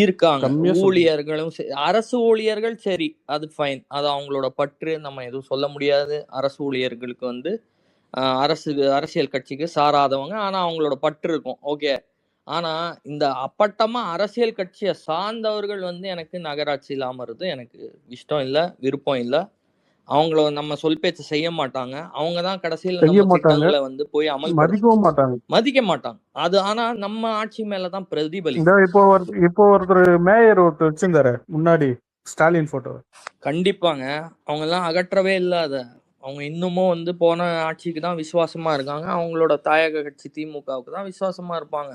இருக்காங்க கம்மியா சொல்றேன். ஊழியர்களும் அரசு ஊழியர்கள் சரி, அது ஃபைன், அது அவங்களோட பற்று, நம்ம எதுவும் சொல்ல முடியாது. அரசு ஊழியர்களுக்கு வந்து அரசியல் கட்சிக்கு சாராதவங்க, ஆனா அவங்களோட பற்று இருக்கும், ஓகே. ஆனா இந்த அப்பட்டமா அரசியல் கட்சியை சார்ந்தவர்கள் வந்து எனக்கு நகராட்சியில் அமர்றது எனக்கு இஷ்டம் இல்ல, விருப்பம் இல்ல. அவங்கள நம்ம சொல் பேச்சு செய்ய மாட்டாங்க. அவங்க தான் கடைசியில செய்ய நம்ம மாட்டாங்க, திட்டங்களை வந்து போய் மதிக்கவும் மாட்டாங்க. மதிக்க மாட்டாங்க. அது ஆனா நம்ம ஆட்சி மேலதான் பிரதிபலிக்கும். இந்த இப்போ ஒருத்தர் மேயர் ஒருத்தர் வச்சிருந்தாரு முன்னாடி ஸ்டாலின் போட்டோ. கண்டிப்பாங்க, அவங்க எல்லாம் அகற்றவே இல்லாத, அவங்க இன்னமும் வந்து போன ஆட்சிக்கு தான் விசுவாசமா இருக்காங்க. அவங்களோட தாயக கட்சி திமுகவுக்கு தான் விசுவாசமா இருப்பாங்க.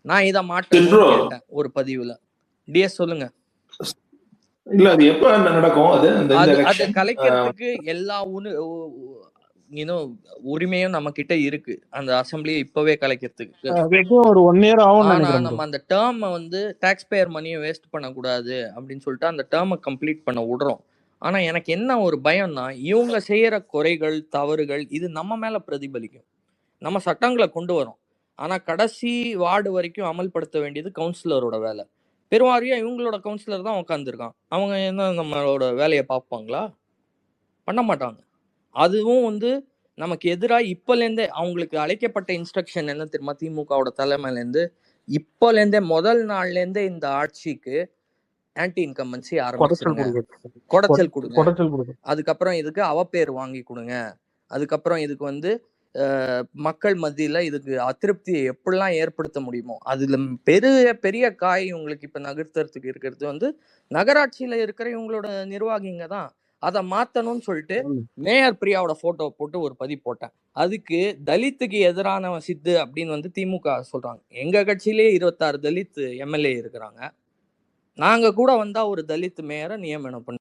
நான் இதை மாற்றணும்னு ப்ரோ கேட்டேன் ஒரு பதிவுல. டிஎஸ் சொல்லுங்க. இல்ல அது எப்ப நடக்கும் அது அந்த இந்த அது எலெக்ஷன்? கலைக்கிறதுக்கு எல்லா உரிமையும் நம்ம கிட்ட இருக்கு, அந்த அசம்பிளியை இப்பவே கலைக்கிறதுக்கு. ஒரு 1 year ஆகும் ஆனா நினைக்கிறேன். நம்ம அந்த டேர்மை வந்து டாக்ஸ் பேயர் மணியை வேஸ்ட் பண்ணக்கூடாது அப்படின்னு சொல்லிட்டு அந்த டேர்மை கம்ப்ளீட் பண்ண விடுறோம். ஆனா எனக்கு என்ன ஒரு பயம்னா, இவங்க செய்யற குறைகள் தவறுகள் இது நம்ம மேல பிரதிபலிக்கும். நம்ம சட்டங்களை கொண்டு வரோம், ஆனா கடைசி வார்டு வரைக்கும் அமல்படுத்த வேண்டியது கவுன்சிலரோட வேலை. பெருவாரியா இவங்களோட கவுன்சிலர் தான் உட்காந்துருக்கான். அவங்க என்ன நம்மளோட வேலையை பார்ப்பாங்களா? பண்ண மாட்டாங்க. அதுவும் வந்து நமக்கு எதிராக இப்போலேருந்தே அவங்களுக்கு அழைக்கப்பட்ட இன்ஸ்ட்ரக்ஷன் என்ன தெரியுமா? திமுகவோட தலைமையிலேருந்து இப்போலேருந்தே முதல் நாள்லேருந்தே இந்த ஆட்சிக்கு ஆன்டி இன்கம்பன்சி ஆரம்பிச்சிருங்க, குடைச்சல் கொடுங்க. அதுக்கப்புறம் இதுக்கு அவப்பேர் வாங்கி கொடுங்க. அதுக்கப்புறம் இதுக்கு வந்து மக்கள் மத்தியில இதுக்கு அதிருப்தியை எப்படிலாம் ஏற்படுத்த முடியுமோ அதுல பெரிய பெரிய காய் உங்களுக்கு இப்ப நகர்த்துறதுக்கு இருக்கிறது வந்து நகராட்சியில இருக்கிற இவங்களோட நிர்வாகிங்க தான். அதை மாத்தணும்னு சொல்லிட்டு மேயர் பிரியாவோட போட்டோ போட்டு ஒரு பதிவு போட்டேன். அதுக்கு தலித்துக்கு எதிரானவன் சித்து அப்படின்னு வந்து திமுக சொல்றாங்க. எங்க கட்சியிலேயே 26 தலித் எம்எல்ஏ இருக்கிறாங்க. நாங்க கூட வந்தா ஒரு தலித் மேயரை நியமனம் பண்ணி